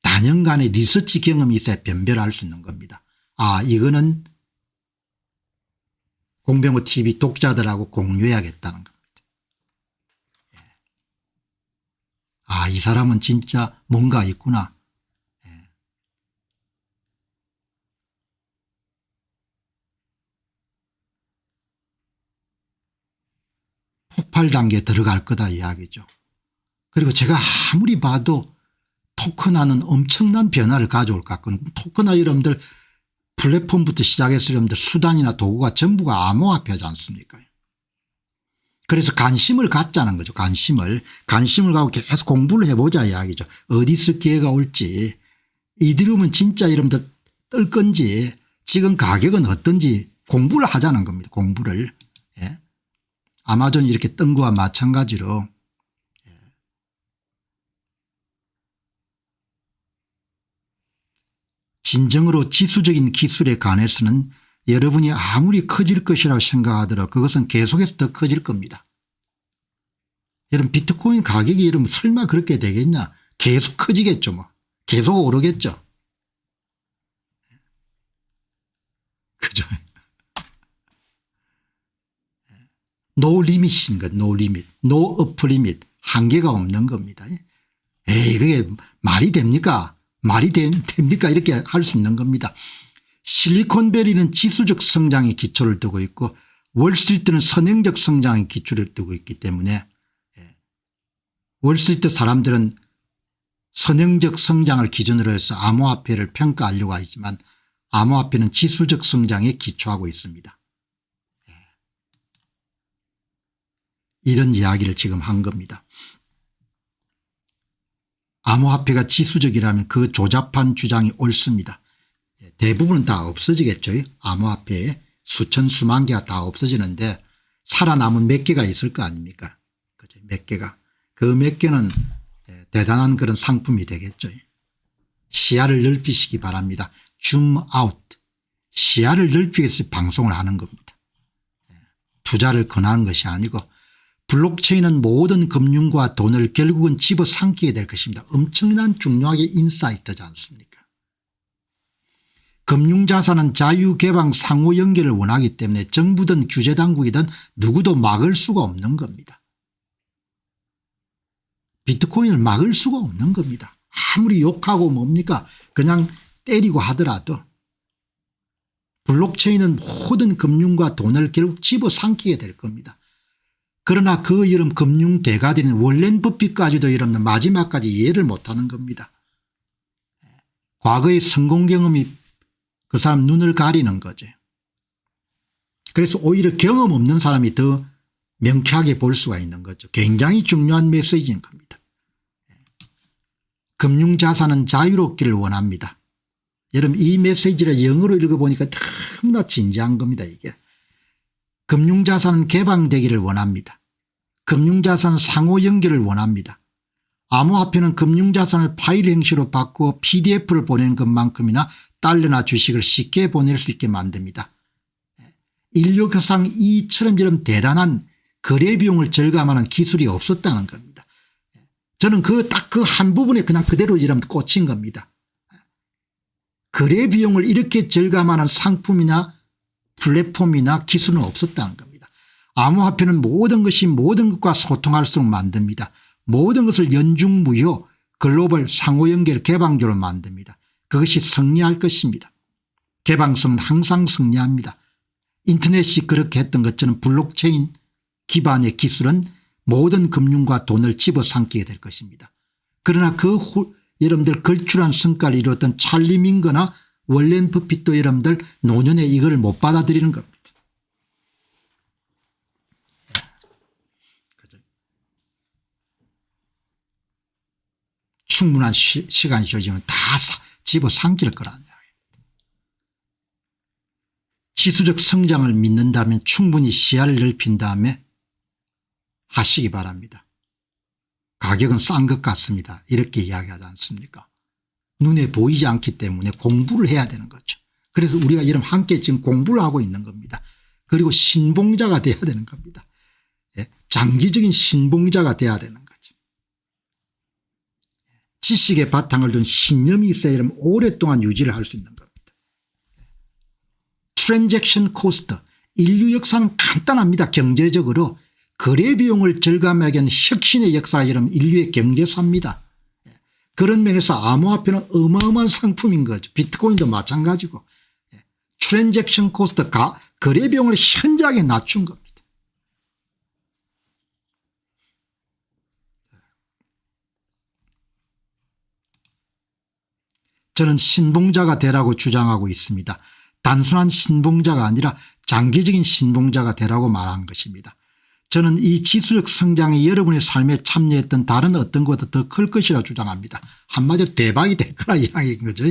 단연간의 리서치 경험이 있어야 변별할 수 있는 겁니다. 이거는 공병호 TV 독자들하고 공유해야겠다는 겁니다. 이 사람은 진짜 뭔가 있구나. 폭발 단계에 들어갈 거다 이야기죠. 그리고 제가 아무리 봐도 토큰화는 엄청난 변화를 가져올 것 같거든요. 토큰화 여러분들 플랫폼부터 시작해서 여러분들 수단이나 도구가 전부가 암호화폐지 않습니까? 그래서 관심을 갖자는 거죠. 관심을 갖고 계속 공부를 해보자 이야기죠. 어디서 기회가 올지 이더리움은 진짜 여러분들 뜰 건지 지금 가격은 어떤지 공부를 하자는 겁니다. 공부를. 예. 아마존이 이렇게 뜬 거와 마찬가지로 진정으로 지수적인 기술에 관해서는 여러분이 아무리 커질 것이라고 생각하더라도 그것은 계속해서 더 커질 겁니다. 여러분 비트코인 가격이 여러분 설마 그렇게 되겠냐. 계속 커지겠죠. 뭐. 계속 오르겠죠. 그죠. 노 리밋인 것. 노 리밋. 노 어프 리밋. 한계가 없는 겁니다. 에이 그게 말이 됩니까? 말이 됩니까? 이렇게 할 수 있는 겁니다. 실리콘밸리는 지수적 성장의 기초를 두고 있고 월스트리트는 선행적 성장의 기초를 두고 있기 때문에 월스트리트 사람들은 선행적 성장을 기준으로 해서 암호화폐를 평가하려고 하지만 암호화폐는 지수적 성장에 기초하고 있습니다. 이런 이야기를 지금 한 겁니다. 암호화폐가 지수적이라면 그 조잡한 주장이 옳습니다. 대부분은 다 없어지겠죠. 암호화폐에 수천 수만 개가 다 없어지는데 살아남은 몇 개가 있을 거 아닙니까? 그죠? 몇 개가. 그 몇 개는 대단한 그런 상품이 되겠죠. 시야를 넓히시기 바랍니다. 줌 아웃. 시야를 넓히기 위해서 방송을 하는 겁니다. 투자를 권하는 것이 아니고 블록체인은 모든 금융과 돈을 결국은 집어삼키게 될 것입니다. 엄청난 중요하게 인사이트지 않습니까? 금융자산은 자유개방 상호 연결을 원하기 때문에 정부든 규제당국이든 누구도 막을 수가 없는 겁니다. 비트코인을 막을 수가 없는 겁니다. 아무리 욕하고 뭡니까 그냥 때리고 하더라도 블록체인은 모든 금융과 돈을 결국 집어삼키게 될 겁니다. 그러나 그 여름 금융 대가들인 월렌 버핏까지도 여러분 마지막까지 이해를 못하는 겁니다. 과거의 성공 경험이 그 사람 눈을 가리는 거죠. 그래서 오히려 경험 없는 사람이 더 명쾌하게 볼 수가 있는 거죠. 굉장히 중요한 메시지인 겁니다. 금융자산은 자유롭기를 원합니다. 여러분 이 메시지를 영어로 읽어보니까 너무나 진지한 겁니다. 이게 금융자산은 개방되기를 원합니다. 금융자산은 상호 연결을 원합니다. 암호화폐는 금융자산을 파일 형식으로 바꾸어 pdf를 보내는 것만큼이나 달러나 주식을 쉽게 보낼 수 있게 만듭니다. 인류사상 이처럼 이런 대단한 거래 비용을 절감하는 기술이 없었다는 겁니다. 저는 딱 그 한 부분에 그냥 그대로 이러면 꽂힌 겁니다. 거래 비용을 이렇게 절감하는 상품이나 플랫폼이나 기술은 없었다는 겁니다. 암호화폐는 모든 것이 모든 것과 소통할수록 만듭니다. 모든 것을 연중무휴 글로벌 상호연결 개방적으로 만듭니다. 그것이 승리할 것입니다. 개방성은 항상 승리합니다. 인터넷이 그렇게 했던 것처럼 블록체인 기반의 기술은 모든 금융과 돈을 집어삼키게 될 것입니다. 그러나 여러분들 걸출한 성과를 이루었던 찰리 밍거나 월렌 버핏도 여러분들 노년에 이걸 못 받아들이는 겁니다. 충분한 시간이 주어지면 다 집어삼킬 거라는 이야기입니다. 지수적 성장을 믿는다면 충분히 시야를 넓힌 다음에 하시기 바랍니다. 가격은 싼 것 같습니다. 이렇게 이야기하지 않습니까? 눈에 보이지 않기 때문에 공부를 해야 되는 거죠. 그래서 우리가 이런 함께 지금 공부를 하고 있는 겁니다. 그리고 신봉자가 돼야 되는 겁니다. 장기적인 신봉자가 돼야 되는 거죠. 지식의 바탕을 둔 신념이 있어야 이러면 오랫동안 유지를 할 수 있는 겁니다. 트랜잭션 코스트, 인류 역사는 간단합니다. 경제적으로 거래 비용을 절감하기 위한 혁신의 역사가 이러면 인류의 경제사입니다. 그런 면에서 암호화폐는 어마어마한 상품인 거죠. 비트코인도 마찬가지고. 트랜잭션 코스트, 거래 비용을 현저하게 낮춘 겁니다. 저는 신봉자가 되라고 주장하고 있습니다. 단순한 신봉자가 아니라 장기적인 신봉자가 되라고 말한 것입니다. 저는 이 지수적 성장이 여러분의 삶에 참여했던 다른 어떤 것보다 더 클 것이라 주장합니다. 한마디로 대박이 될 거라 이야기인 거죠.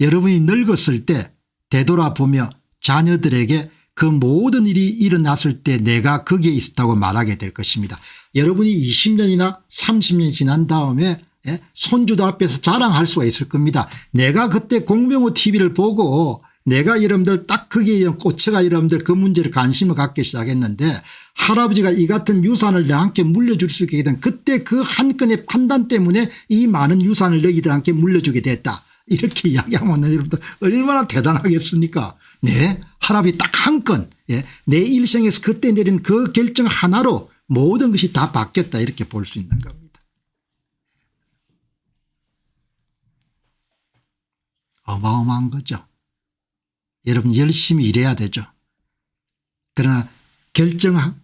여러분이 늙었을 때 되돌아보며 자녀들에게 그 모든 일이 일어났을 때 내가 거기에 있었다고 말하게 될 것입니다. 여러분이 20년이나 30년이 지난 다음에 손주들 앞에서 자랑할 수가 있을 겁니다. 내가 그때 공병호 TV를 보고 내가 여러분들 딱 거기에 꽂혀가 여러분들 그 문제를 관심을 갖기 시작했는데 할아버지가 이 같은 유산을 너한테 물려줄 수 있게 된 그때 그 한 건의 판단 때문에 이 많은 유산을 너희들한테 물려주게 됐다. 이렇게 이야기하면 여러분들 얼마나 대단하겠습니까? 네, 할아버지 딱 한 건, 내 일생에서 그때 내린 그 결정 하나로 모든 것이 다 바뀌었다 이렇게 볼 수 있는 겁니다. 어마어마한 거죠. 여러분 열심히 일해야 되죠. 그러나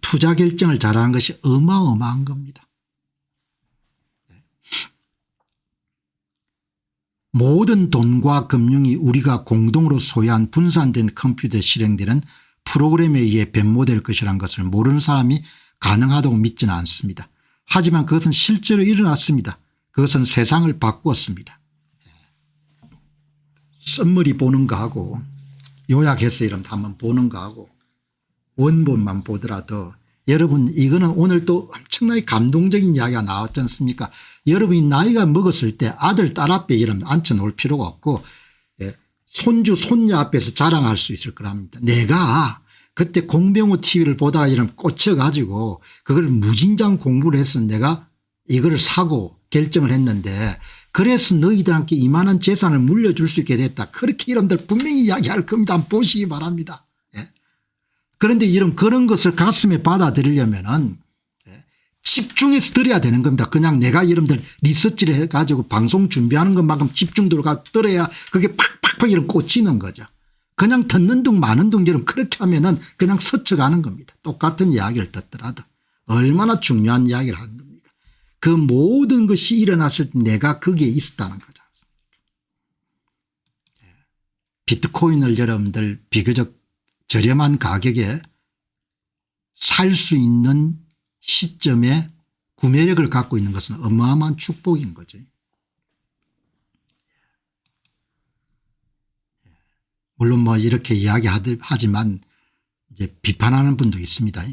투자 결정을 잘하는 것이 어마어마한 겁니다. 모든 돈과 금융이 우리가 공동으로 소유한 분산된 컴퓨터에 실행되는 프로그램에 의해 변모될 것이라는 것을 모르는 사람이 가능하다고 믿지는 않습니다. 하지만 그것은 실제로 일어났습니다. 그것은 세상을 바꾸었습니다. 썸머리 보는 거하고 요약해서 이런 한번 보는 거하고 원본만 보더라도 여러분 이거는 오늘 또 엄청나게 감동적인 이야기가 나왔지 않습니까? 여러분이 나이가 먹었을 때 아들 딸 앞에 이러면 앉혀놓을 필요가 없고 손주 손녀 앞에서 자랑할 수 있을 거랍니다. 내가 그때 공병호 TV를 보다가 이런 꽂혀가지고 그걸 무진장 공부를 해서 내가 이거를 사고 결정을 했는데 그래서 너희들한테 이만한 재산을 물려줄 수 있게 됐다. 그렇게 여러분들 분명히 이야기할 겁니다. 한번 보시기 바랍니다. 그런데 이런 그런 것을 가슴에 받아들이려면은 집중해서 들어야 되는 겁니다. 그냥 내가 여러분들 리서치를 해가지고 방송 준비하는 것만큼 집중 들어야 그게 팍팍팍 이런 꽂히는 거죠. 그냥 듣는 둥 마는 둥 여러분 그렇게 하면은 그냥 스쳐가는 겁니다. 똑같은 이야기를 듣더라도 얼마나 중요한 이야기를 하는 겁니까? 그 모든 것이 일어났을 때 내가 거기에 있었다는 거지 않습니까? 비트코인을 여러분들 비교적 저렴한 가격에 살 수 있는 시점에 구매력을 갖고 있는 것은 어마어마한 축복인 거죠. 물론 뭐 이렇게 이야기하지만 이제 비판하는 분도 있습니다.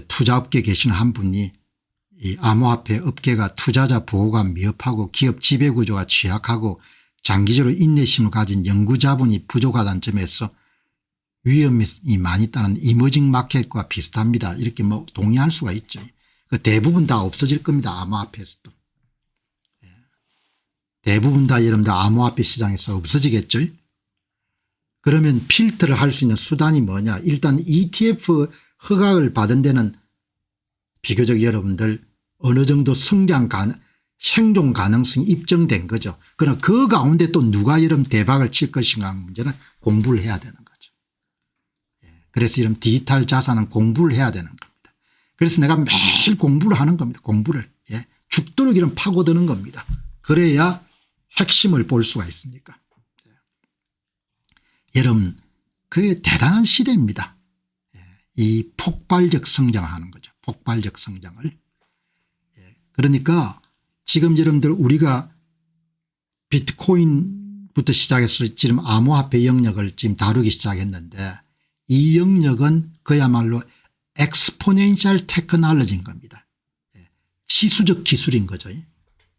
투자업계에 계시는 한 분이 이 암호화폐 업계가 투자자 보호가 미흡하고 기업 지배구조가 취약하고 장기적으로 인내심을 가진 연구자본이 부족하다는 점에서 위험이 많이 있다는 이머징 마켓과 비슷합니다. 이렇게 뭐 동의할 수가 있죠. 대부분 다 없어질 겁니다. 암호화폐에서도. 대부분 다 여러분들 암호화폐 시장에서 없어지겠죠. 그러면 필터를 할 수 있는 수단이 뭐냐. 일단 ETF 허가를 받은 데는 비교적 여러분들 어느 정도 생존 가능성이 입증된 거죠. 그러나 그 가운데 또 누가 여러분 대박을 칠 것인가 하는 문제는 공부를 해야 되는 거죠. 그래서 이런 디지털 자산은 공부를 해야 되는 겁니다. 그래서 내가 매일 공부를 하는 겁니다. 공부를. 죽도록 이런 파고드는 겁니다. 그래야 핵심을 볼 수가 있으니까. 여러분 그게 대단한 시대입니다. 이 폭발적 성장하는 거죠. 폭발적 성장을. 그러니까 지금 여러분들 우리가 비트코인부터 시작해서 지금 암호화폐 영역을 지금 다루기 시작했는데 이 영역은 그야말로 엑스포넨셜 테크놀로지인 겁니다. 지수적 기술인 거죠.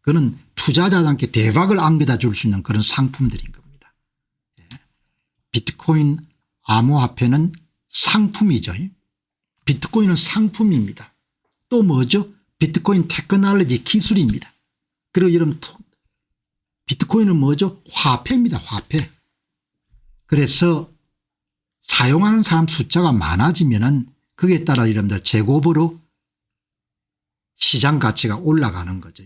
그는 투자자들한테 대박을 안겨다 줄 수 있는 그런 상품들인 겁니다. 비트코인 암호화폐는 상품이죠. 비트코인은 상품입니다. 또 뭐죠? 비트코인 테크놀로지 기술입니다. 그리고 여러분 비트코인은 뭐죠? 화폐입니다. 화폐. 그래서 사용하는 사람 숫자가 많아지면은 거기에 따라 여러분들 제곱으로 시장 가치가 올라가는 거죠.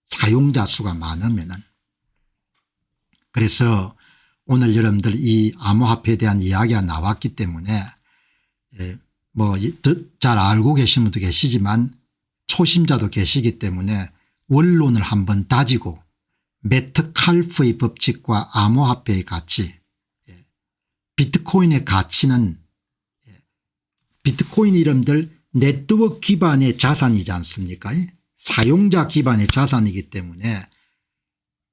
사용자 수가 많으면은. 그래서 오늘 여러분들 이 암호화폐에 대한 이야기가 나왔기 때문에 뭐 잘 알고 계신 분도 계시지만 초심자도 계시기 때문에 원론을 한번 다지고 메트칼프의 법칙과 암호화폐의 가치, 비트코인의 가치는 비트코인 이름들 네트워크 기반의 자산이지 않습니까? 사용자 기반의 자산이기 때문에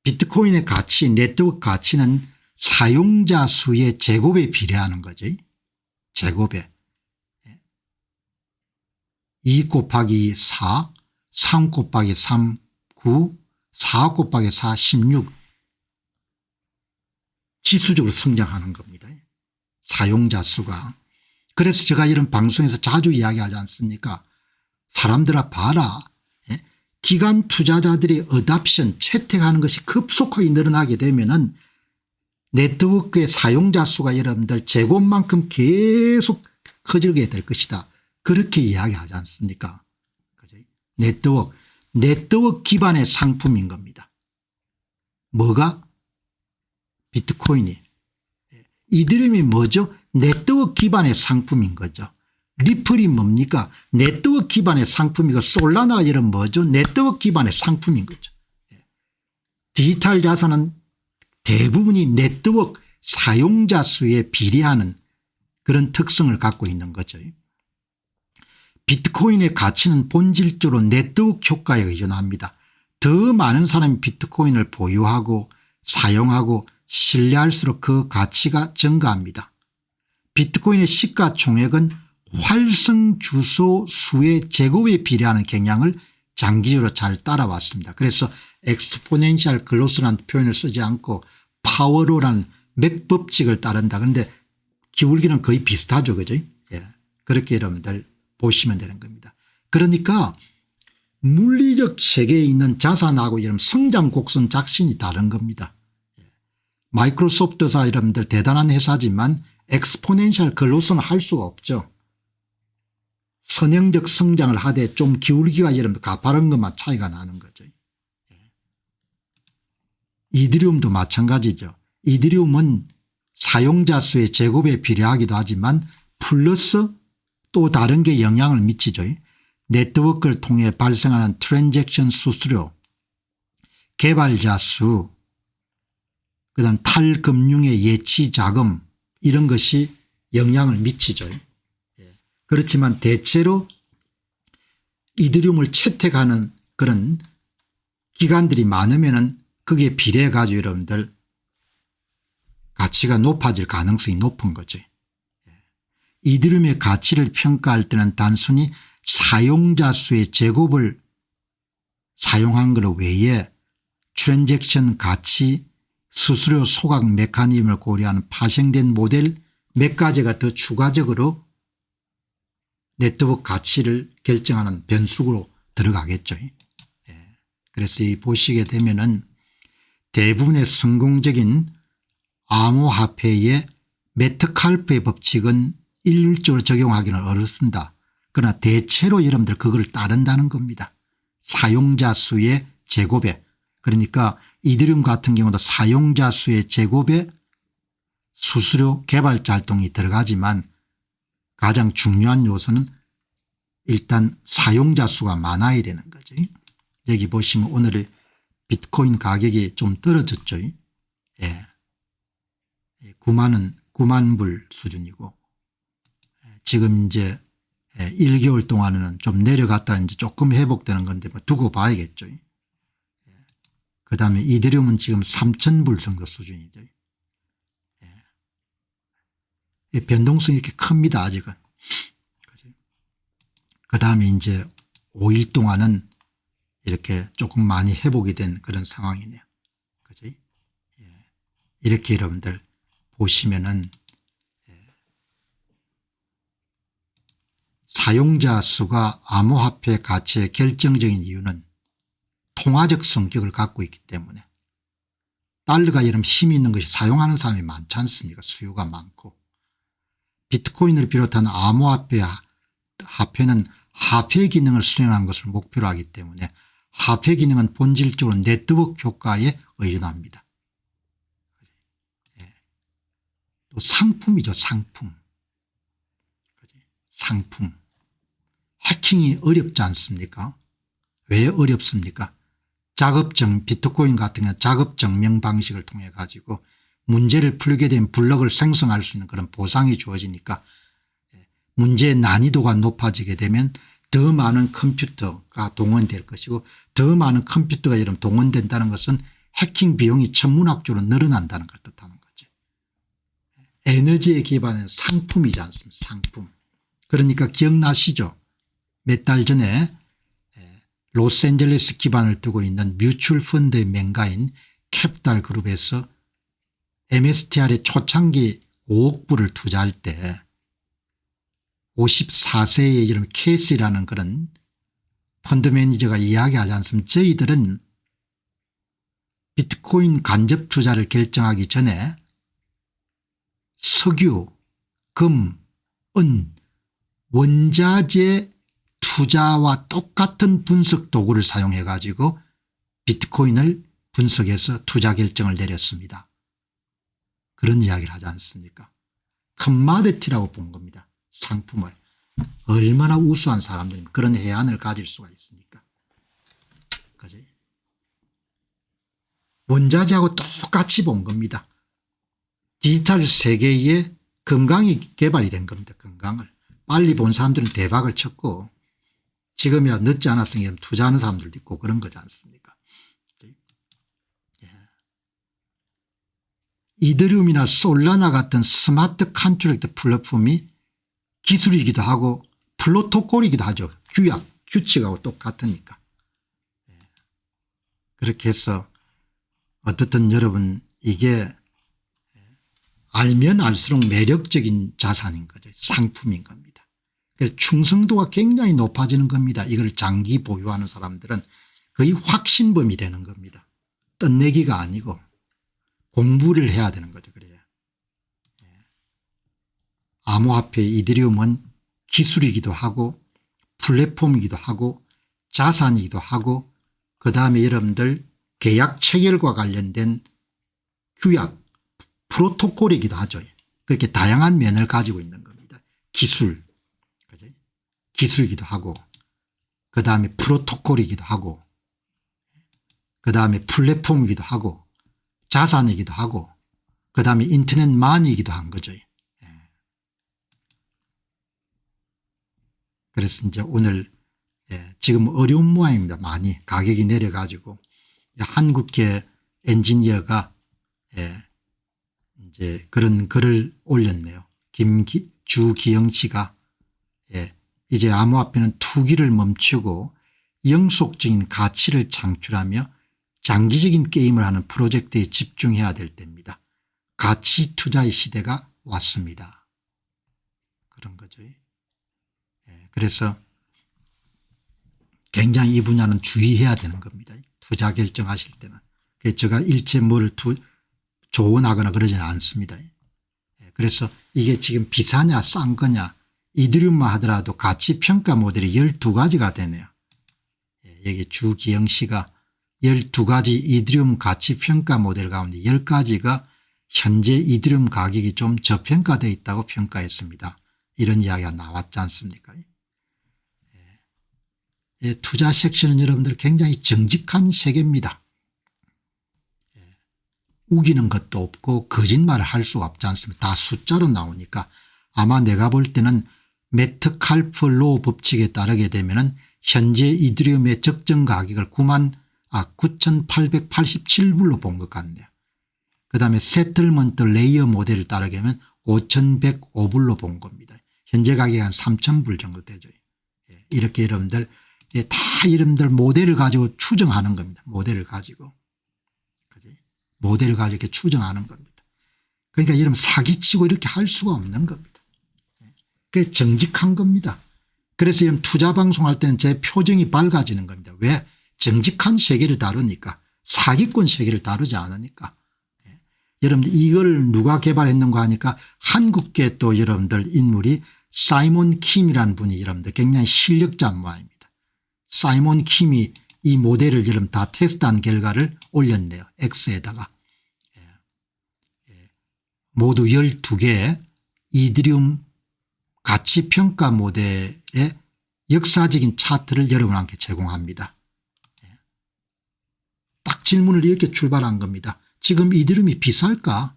비트코인의 가치, 네트워크 가치는 사용자 수의 제곱에 비례하는 거죠. 제곱에. 2 곱하기 4, 3 곱하기 3, 9, 4 곱하기 4, 16 지수적으로 성장하는 겁니다. 사용자 수가. 그래서 제가 이런 방송에서 자주 이야기하지 않습니까? 사람들아 봐라. 기관 투자자들의 어답션 채택하는 것이 급속하게 늘어나게 되면은 네트워크의 사용자 수가 여러분들 제곱만큼 계속 커지게 될 것이다. 그렇게 이야기하지 않습니까? 네트워크 기반의 상품인 겁니다. 뭐가? 비트코인이. 이더리움이 뭐죠? 네트워크 기반의 상품인 거죠. 리플이 뭡니까? 네트워크 기반의 상품이고 솔라나가 이런 뭐죠? 네트워크 기반의 상품인 거죠. 디지털 자산은 대부분이 네트워크 사용자 수에 비례하는 그런 특성을 갖고 있는 거죠. 비트코인의 가치는 본질적으로 네트워크 효과에 의존합니다. 더 많은 사람이 비트코인을 보유하고 사용하고 신뢰할수록 그 가치가 증가합니다. 비트코인의 시가총액은 활성 주소 수의 제곱에 비례하는 경향을 장기적으로 잘 따라왔습니다. 그래서 엑스포넨셜 글로스라는 표현을 쓰지 않고 파워로라는 맥법칙을 따른다. 그런데 기울기는 거의 비슷하죠. 그죠? 그렇게 여러분들 보시면 되는 겁니다. 그러니까 물리적 세계에 있는 자산하고 이런 성장 곡선 작신이 다른 겁니다. 마이크로소프트사 여러분들 대단한 회사지만 엑스포넨셜 글로스는 할 수가 없죠. 선형적 성장을 하되 좀 기울기가 여러분들 가파른 것만 차이가 나는 거죠. 이더리움도 마찬가지죠. 이더리움은 사용자 수의 제곱에 비례하기도 하지만 플러스 또 다른 게 영향을 미치죠. 네트워크를 통해 발생하는 트랜잭션 수수료, 개발자 수, 그다음 탈금융의 예치 자금 이런 것이 영향을 미치죠. 그렇지만 대체로 이더리움을 채택하는 그런 기관들이 많으면은 그게 비례해 가지고 여러분들 가치가 높아질 가능성이 높은 거죠. 이더리움의 가치를 평가할 때는 단순히 사용자 수의 제곱을 사용한 것 외에 트랜잭션 가치, 수수료 소각 메커니즘을 고려하는 파생된 모델 몇 가지가 더 추가적으로 네트워크 가치를 결정하는 변수로 들어가겠죠. 그래서 이 보시게 되면은 대부분의 성공적인 암호화폐의 메트칼프의 법칙은 일률적으로 적용하기는 어렵습니다. 그러나 대체로 여러분들 그걸 따른다는 겁니다. 사용자 수의 제곱에, 그러니까 이더리움 같은 경우도 사용자 수의 제곱에 수수료 개발자 활동이 들어가지만 가장 중요한 요소는 일단 사용자 수가 많아야 되는 거죠. 여기 보시면 오늘의 비트코인 가격이 좀 떨어졌죠. 9만 불 수준이고 지금 이제 1개월 동안은 좀 내려갔다 이제 조금 회복되는 건데 뭐 두고 봐야겠죠. 그다음에 이더리움은 지금 3,000불 정도 수준이죠. 변동성이 이렇게 큽니다 아직은. 그다음에 이제 5일 동안은 이렇게 조금 많이 회복이 된 그런 상황이네요. 그죠? 이렇게 여러분들 보시면은 사용자 수가 암호화폐 가치의 결정적인 이유는 통화적 성격을 갖고 있기 때문에 달러가 여러분 힘이 있는 것이 사용하는 사람이 많지 않습니까? 수요가 많고 비트코인을 비롯한 암호화폐는 화폐 기능을 수행한 것을 목표로 하기 때문에 화폐 기능은 본질적으로 네트워크 효과에 의존합니다. 또 상품이죠. 상품. 해킹이 어렵지 않습니까? 왜 어렵습니까? 비트코인 같은 경우는 작업 증명 방식을 통해 가지고 문제를 풀게 된 블록을 생성할 수 있는 그런 보상이 주어지니까 문제의 난이도가 높아지게 되면 더 많은 컴퓨터가 동원될 것이고 더 많은 컴퓨터가 이런 동원된다는 것은 해킹 비용이 천문학적으로 늘어난다는 걸 뜻하는 거죠. 에너지에 기반한 상품이지 않습니까? 상품. 그러니까 기억나시죠? 몇 달 전에 로스앤젤레스 기반을 두고 있는 뮤추얼 펀드의 맹가인 캡달 그룹에서 MSTR의 초창기 5억 불을 투자할 때 54세의 이름 케이스라는 그런 펀드 매니저가 이야기하지 않습니까? 저희들은 비트코인 간접 투자를 결정하기 전에 석유, 금, 은, 원자재 투자와 똑같은 분석 도구를 사용해 가지고 비트코인을 분석해서 투자 결정을 내렸습니다. 그런 이야기를 하지 않습니까? 커머디티라고 본 겁니다. 상품을. 얼마나 우수한 사람들이면 그런 해안을 가질 수가 있습니까? 그죠? 원자재하고 똑같이 본 겁니다. 디지털 세계에 건강이 개발이 된 겁니다. 건강을. 빨리 본 사람들은 대박을 쳤고 지금이라 늦지 않았으니 투자하는 사람들도 있고 그런 거지 않습니까? 이더리움이나 솔라나 같은 스마트 컨트랙트 플랫폼이 기술이기도 하고 프로토콜이기도 하죠. 규칙하고 똑같으니까. 그렇게 해서 어떻든 여러분 이게 알면 알수록 매력적인 자산인 거죠. 상품인 겁니다. 그래서 충성도가 굉장히 높아지는 겁니다. 이걸 장기 보유하는 사람들은 거의 확신범이 되는 겁니다. 떴내기가 아니고 공부를 해야 되는 거죠. 그래요. 암호화폐 이더리움은 기술이기도 하고 플랫폼이기도 하고 자산이기도 하고 그다음에 여러분들 계약 체결과 관련된 규약 프로토콜이기도 하죠. 그렇게 다양한 면을 가지고 있는 겁니다. 기술이기도 하고 그다음에 프로토콜이기도 하고 그다음에 플랫폼이기도 하고 자산이기도 하고 그다음에 인터넷만이기도 한 거죠. 그래서 이제 오늘 지금 어려운 모양입니다. 많이 가격이 내려가지고 한국계 엔지니어가 이제 그런 글을 올렸네요. 주기영 씨가 이제 암호화폐는 투기를 멈추고 영속적인 가치를 창출하며 장기적인 게임을 하는 프로젝트에 집중해야 될 때입니다. 가치 투자의 시대가 왔습니다. 그런 거죠. 그래서 굉장히 이 분야는 주의해야 되는 겁니다. 투자 결정하실 때는. 제가 일체 뭐를 조언하거나 그러지는 않습니다. 그래서 이게 지금 비싸냐 싼 거냐 이더리움만 하더라도 가치평가 모델이 12가지가 되네요. 여기 주기영 씨가 12가지 이더리움 가치평가 모델 가운데 10가지가 현재 이더리움 가격이 좀 저평가되어 있다고 평가했습니다. 이런 이야기가 나왔지 않습니까? 투자 섹션은 여러분들 굉장히 정직한 세계입니다. 우기는 것도 없고 거짓말을 할 수가 없지 않습니까? 다 숫자로 나오니까 아마 내가 볼 때는 메트칼프 로우 법칙에 따르게 되면은 현재 이더리움의 적정 가격을 9,887불로 본 것 같네요. 그다음에 세틀먼트 레이어 모델을 따르게 하면 5,105불로 본 겁니다. 현재 가격이 한 3,000불 정도 되죠. 이렇게 여러분들 다 여러분들 모델을 가지고 추정하는 겁니다. 모델을 가지고. 모델을 가지고 이렇게 추정하는 겁니다. 그러니까 여러분 사기치고 이렇게 할 수가 없는 겁니다. 그게 정직한 겁니다. 그래서 여러분 투자 방송할 때는 제 표정이 밝아지는 겁니다. 왜? 정직한 세계를 다루니까. 사기꾼 세계를 다루지 않으니까. 여러분들 이걸 누가 개발했는가 하니까 한국계 또 여러분들 인물이 사이먼 킴이라는 분이 여러분들 굉장히 실력자 모양입니다. 사이먼 킴이 이 모델을 여러분 다 테스트한 결과를 올렸네요. X에다가. 모두 12개의 이더리움 가치평가 모델의 역사적인 차트를 여러분한테 제공합니다. 딱 질문을 이렇게 출발한 겁니다. 지금 이더리움이 비쌀까?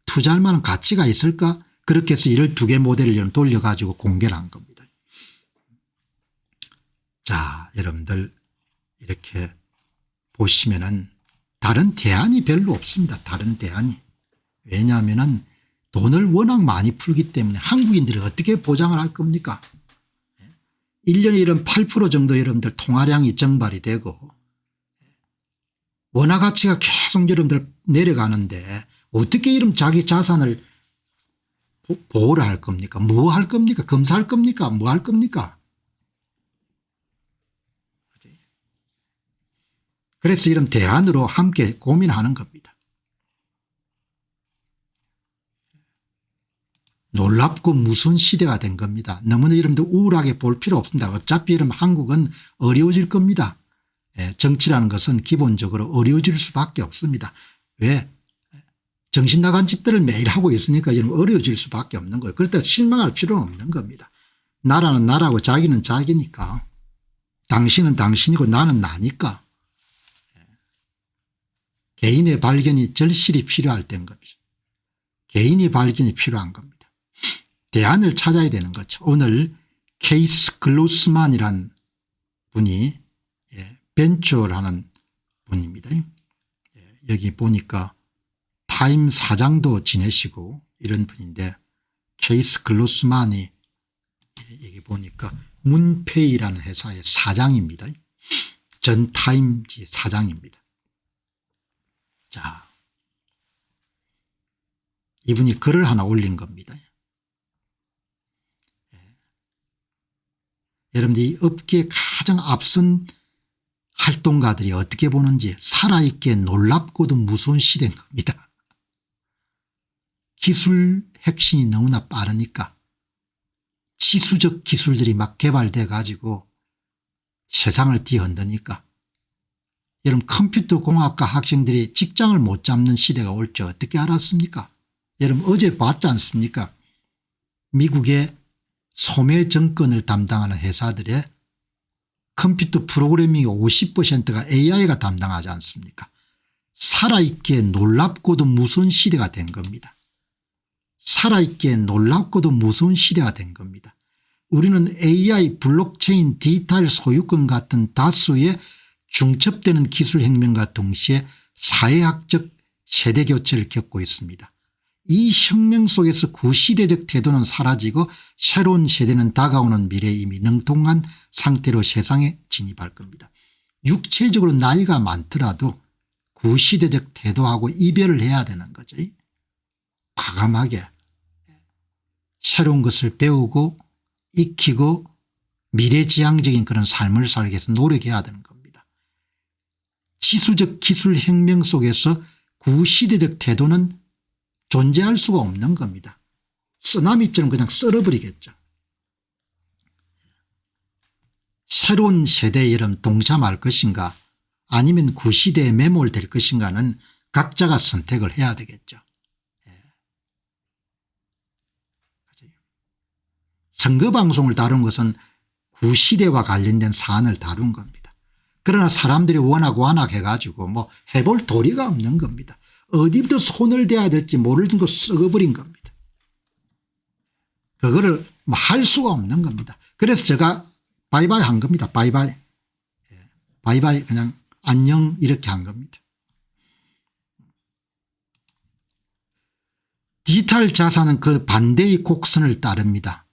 투자할 만한 가치가 있을까? 그렇게 해서 12개 모델을 여러분 돌려가지고 공개를 한 겁니다. 자, 여러분들 이렇게 보시면은 다른 대안이 별로 없습니다. 다른 대안이. 왜냐하면은 돈을 워낙 많이 풀기 때문에 한국인들이 어떻게 보장을 할 겁니까? 1년에 이런 8% 정도 여러분들 통화량이 증발이 되고 원화 가치가 계속 여러분들 내려가는데 어떻게 이런 자기 자산을 보호를 할 겁니까? 뭐 할 겁니까? 검사할 겁니까? 뭐 할 겁니까? 그래서 이런 대안으로 함께 고민하는 겁니다. 놀랍고 무서운 시대가 된 겁니다. 너무나 여러분들 우울하게 볼 필요 없습니다. 어차피 여러분 한국은 어려워질 겁니다. 정치라는 것은 기본적으로 어려워질 수밖에 없습니다. 왜? 정신 나간 짓들을 매일 하고 있으니까 여러분 어려워질 수밖에 없는 거예요. 그렇다고 실망할 필요는 없는 겁니다. 나라는 나라고 자기는 자기니까. 당신은 당신이고 나는 나니까. 개인의 발견이 절실히 필요할 때인 겁니다. 개인의 발견이 필요한 겁니다. 대안을 찾아야 되는 거죠. 오늘 케이스 글로스만이란 분이 벤처라는 분입니다. 여기 보니까 타임 사장도 지내시고 이런 분인데 케이스 글로스만이 여기 보니까 문페이라는 회사의 사장입니다. 전 타임지 사장입니다. 자, 이분이 글을 하나 올린 겁니다. 여러분들 이 업계의 가장 앞선 활동가들이 어떻게 보는지 살아있기에 놀랍고도 무서운 시대인 겁니다. 기술 혁신이 너무나 빠르니까 치수적 기술들이 막 개발돼 가지고 세상을 뒤흔드니까 여러분 컴퓨터 공학과 학생들이 직장을 못 잡는 시대가 올 줄 어떻게 알았습니까? 여러분 어제 봤지 않습니까? 미국의 소매 정권을 담당하는 회사들의 컴퓨터 프로그래밍의 50%가 AI가 담당하지 않습니까? 살아있기에 놀랍고도 무서운 시대가 된 겁니다. 살아있기에 놀랍고도 무서운 시대가 된 겁니다. 우리는 AI, 블록체인, 디지털 소유권 같은 다수의 중첩되는 기술혁명과 동시에 사회학적 세대교체를 겪고 있습니다. 이 혁명 속에서 구시대적 태도는 사라지고 새로운 세대는 다가오는 미래에 이미 능통한 상태로 세상에 진입할 겁니다. 육체적으로 나이가 많더라도 구시대적 태도하고 이별을 해야 되는 거죠. 과감하게 새로운 것을 배우고 익히고 미래지향적인 그런 삶을 살기 위해서 노력해야 되는 겁니다. 지수적 기술혁명 속에서 구시대적 태도는 존재할 수가 없는 겁니다. 쓰나미처럼 그냥 썰어버리겠죠. 새로운 세대에 이름 동참할 것인가 아니면 구시대에 매몰될 것인가는 각자가 선택을 해야 되겠죠. 선거방송을 다룬 것은 구시대와 관련된 사안을 다룬 겁니다. 그러나 사람들이 워낙 해가지고 뭐 해볼 도리가 없는 겁니다. 어디부터 손을 대야 될지 모르는 거 썩어버린 겁니다. 그거를 뭐 할 수가 없는 겁니다. 그래서 제가 바이바이 한 겁니다. 바이바이. 바이바이 그냥 안녕 이렇게 한 겁니다. 디지털 자산은 그 반대의 곡선을 따릅니다.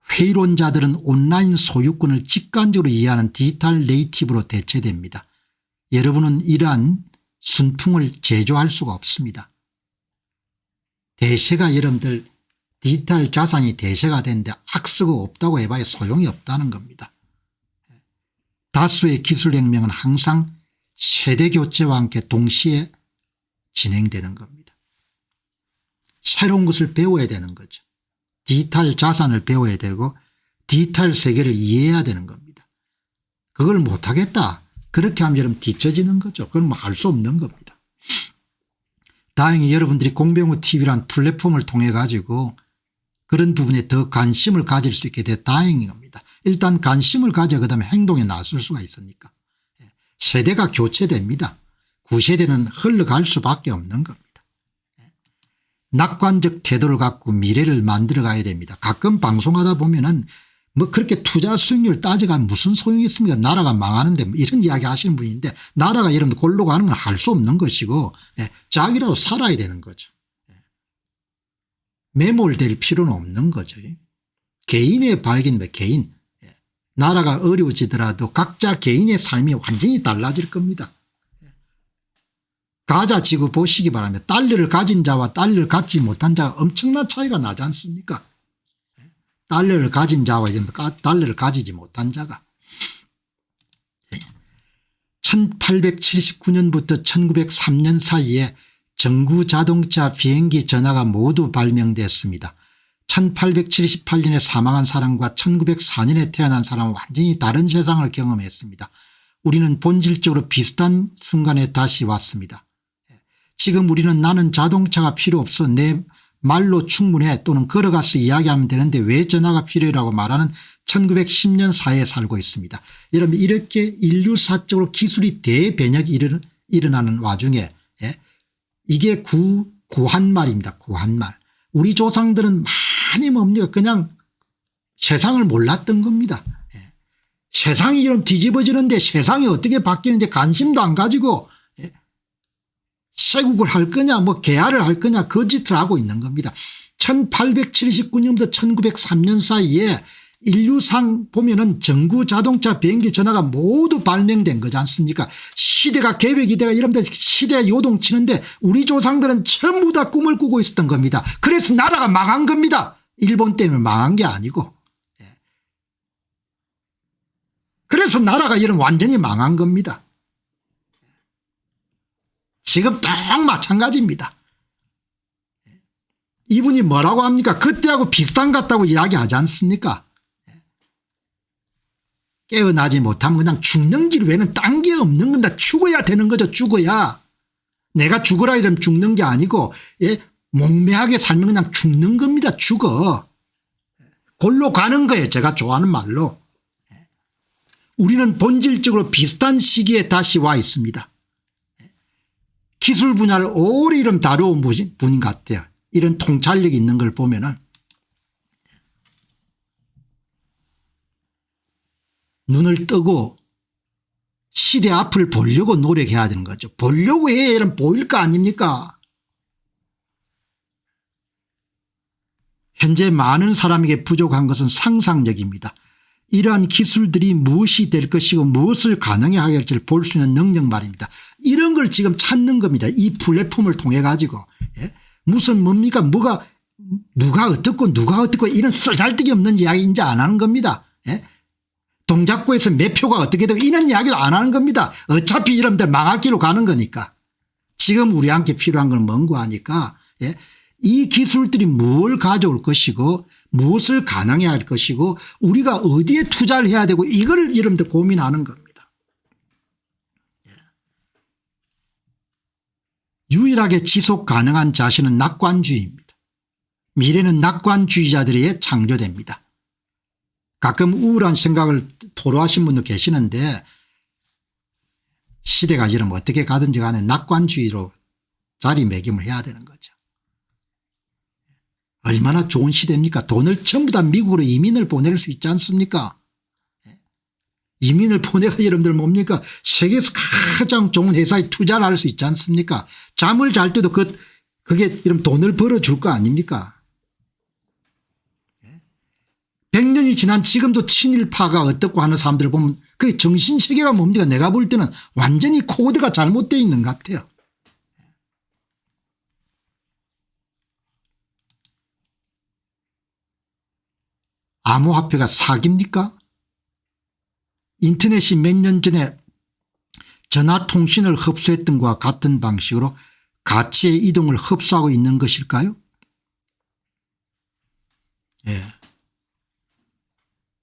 회의론자들은 온라인 소유권을 직관적으로 이해하는 디지털 네이티브로 대체됩니다. 여러분은 이러한 순풍을 제조할 수가 없습니다. 대세가 여러분들 디지털 자산이 대세가 되는데 악쓰고 없다고 해봐야 소용이 없다는 겁니다. 다수의 기술혁명은 항상 세대교체와 함께 동시에 진행되는 겁니다. 새로운 것을 배워야 되는 거죠. 디지털 자산을 배워야 되고 디지털 세계를 이해해야 되는 겁니다. 그걸 못하겠다. 그렇게 하면 여러분 뒤처지는 거죠. 그건 뭐 할 수 없는 겁니다. 다행히 여러분들이 공병호 TV란 플랫폼을 통해 가지고 그런 부분에 더 관심을 가질 수 있게 돼 다행인 겁니다. 일단 관심을 가져 그다음에 행동에 나설 수가 있으니까. 세대가 교체됩니다. 구세대는 흘러갈 수밖에 없는 겁니다. 낙관적 태도를 갖고 미래를 만들어 가야 됩니다. 가끔 방송하다 보면은 뭐 그렇게 투자 수익률 따져가면 무슨 소용이 있습니까? 나라가 망하는데 뭐 이런 이야기 하시는 분인데 나라가 이런 골로 가는 건 할 수 없는 것이고 자기라도 살아야 되는 거죠. 매몰될 필요는 없는 거죠. 개인의 발견입니다. 개인. 나라가 어려워지더라도 각자 개인의 삶이 완전히 달라질 겁니다. 가자 지구 보시기 바랍니다. 달러를 가진 자와 달러를 갖지 못한 자가 엄청난 차이가 나지 않습니까? 달러를 가진 자와 달러를 가지지 못한 자가 1879년부터 1903년 사이에 전구자동차 비행기 전화가 모두 발명됐습니다. 1878년에 사망한 사람과 1904년에 태어난 사람은 완전히 다른 세상을 경험했습니다. 우리는 본질적으로 비슷한 순간에 다시 왔습니다. 지금 우리는 나는 자동차가 필요 없어 내 말로 충분해 또는 걸어가서 이야기하면 되는데 왜 전화가 필요하라고 말하는 1910년 사회에 살고 있습니다. 여러분 이렇게 인류사적으로 기술이 대변혁이 일어나는 와중에 이게 구한말입니다. 구한말. 우리 조상들은 많이 뭡니까 그냥 세상을 몰랐던 겁니다. 세상이 이런 뒤집어지는데 세상이 어떻게 바뀌는지 관심도 안 가지고 세국을 할 거냐 뭐 개화를 할 거냐 그 짓을 하고 있는 겁니다. 1879년부터 1903년 사이에 인류상 보면은 전구 자동차 비행기 전화가 모두 발명된 거지 않습니까? 시대가 계획이 돼가 이런데 시대가 요동치는데 우리 조상들은 전부 다 꿈을 꾸고 있었던 겁니다. 그래서 나라가 망한 겁니다. 일본 때문에 망한 게 아니고. 그래서 나라가 이런 완전히 망한 겁니다. 지금 딱 마찬가지입니다. 이분이 뭐라고 합니까? 그때하고 비슷한 것 같다고 이야기하지 않습니까? 깨어나지 못하면 그냥 죽는 길 외에는 딴 게 없는 겁니다. 죽어야 되는 거죠. 죽어야. 내가 죽어라 이러면 죽는 게 아니고 몽매하게 살면 그냥 죽는 겁니다. 죽어. 골로 가는 거예요. 제가 좋아하는 말로. 우리는 본질적으로 비슷한 시기에 다시 와 있습니다. 기술 분야를 오래 이름 다뤄온 분인 것 같아요. 이런 통찰력이 있는 걸 보면은 눈을 뜨고 시대 앞을 보려고 노력해야 되는 거죠. 보려고 해야 이런 보일 거 아닙니까? 현재 많은 사람에게 부족한 것은 상상력입니다. 이러한 기술들이 무엇이 될 것이고 무엇을 가능하게 할지를 볼 수 있는 능력 말입니다. 이런 걸 지금 찾는 겁니다. 이 플랫폼을 통해 가지고. 예? 무슨 뭡니까 뭐가 누가 어떻고 이런 쓰잘데기 없는 이야기 이제 안 하는 겁니다. 예? 동작구에서 매표가 어떻게 되고 이런 이야기도 안 하는 겁니다. 어차피 이런데 망할 길로 가는 거니까. 지금 우리한테 필요한 건 뭔고 하니까 예? 이 기술들이 뭘 가져올 것이고 무엇을 가능해 할 것이고 우리가 어디에 투자를 해야 되고 이걸 여러분들 고민하는 겁니다. 예. 유일하게 지속 가능한 자신은 낙관주의입니다. 미래는 낙관주의자들에게 창조됩니다. 가끔 우울한 생각을 토로하신 분도 계시는데 시대가 이러면 어떻게 가든지 간에 낙관주의로 자리매김을 해야 되는 거죠. 얼마나 좋은 시대입니까? 돈을 전부 다 미국으로 이민을 보낼 수 있지 않습니까? 이민을 보내가 여러분들 뭡니까? 세계에서 가장 좋은 회사에 투자를 할 수 있지 않습니까? 잠을 잘 때도 그게 이런 돈을 벌어줄 거 아닙니까? 100년이 지난 지금도 친일파가 어떻고 하는 사람들을 보면 그 정신세계가 뭡니까? 내가 볼 때는 완전히 코드가 잘못되어 있는 것 같아요. 암호화폐가 사기입니까? 인터넷이 몇 년 전에 전화통신을 흡수했던 것과 같은 방식으로 가치의 이동을 흡수하고 있는 것일까요? 예.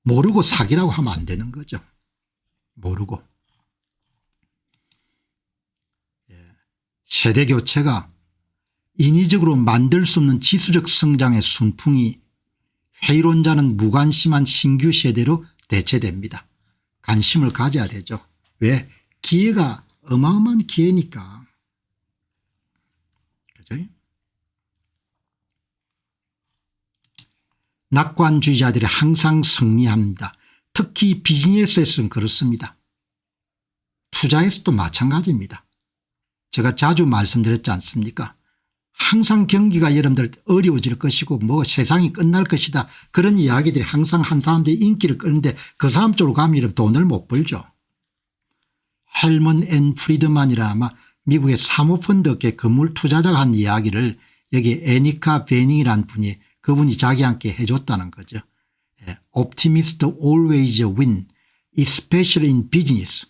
모르고 사기라고 하면 안 되는 거죠. 모르고. 예. 세대교체가 인위적으로 만들 수 없는 지수적 성장의 순풍이 회의론자는 무관심한 신규 세대로 대체됩니다. 관심을 가져야 되죠. 왜? 기회가 어마어마한 기회니까. 그죠? 낙관주의자들이 항상 승리합니다. 특히 비즈니스에서는 그렇습니다. 투자에서도 마찬가지입니다. 제가 자주 말씀드렸지 않습니까? 항상 경기가 여러분들 어려워질 것이고 뭐 세상이 끝날 것이다. 그런 이야기들이 항상 한 사람들이 인기를 끌는데 그 사람 쪽으로 가면 이런 돈을 못 벌죠. 헬먼 앤 프리드만이라 아마 미국의 사모펀드계 건물 투자자가 한 이야기를 여기 애니카 베닝이라는 분이 그분이 자기한테 해줬다는 거죠. Optimists always win, especially in business.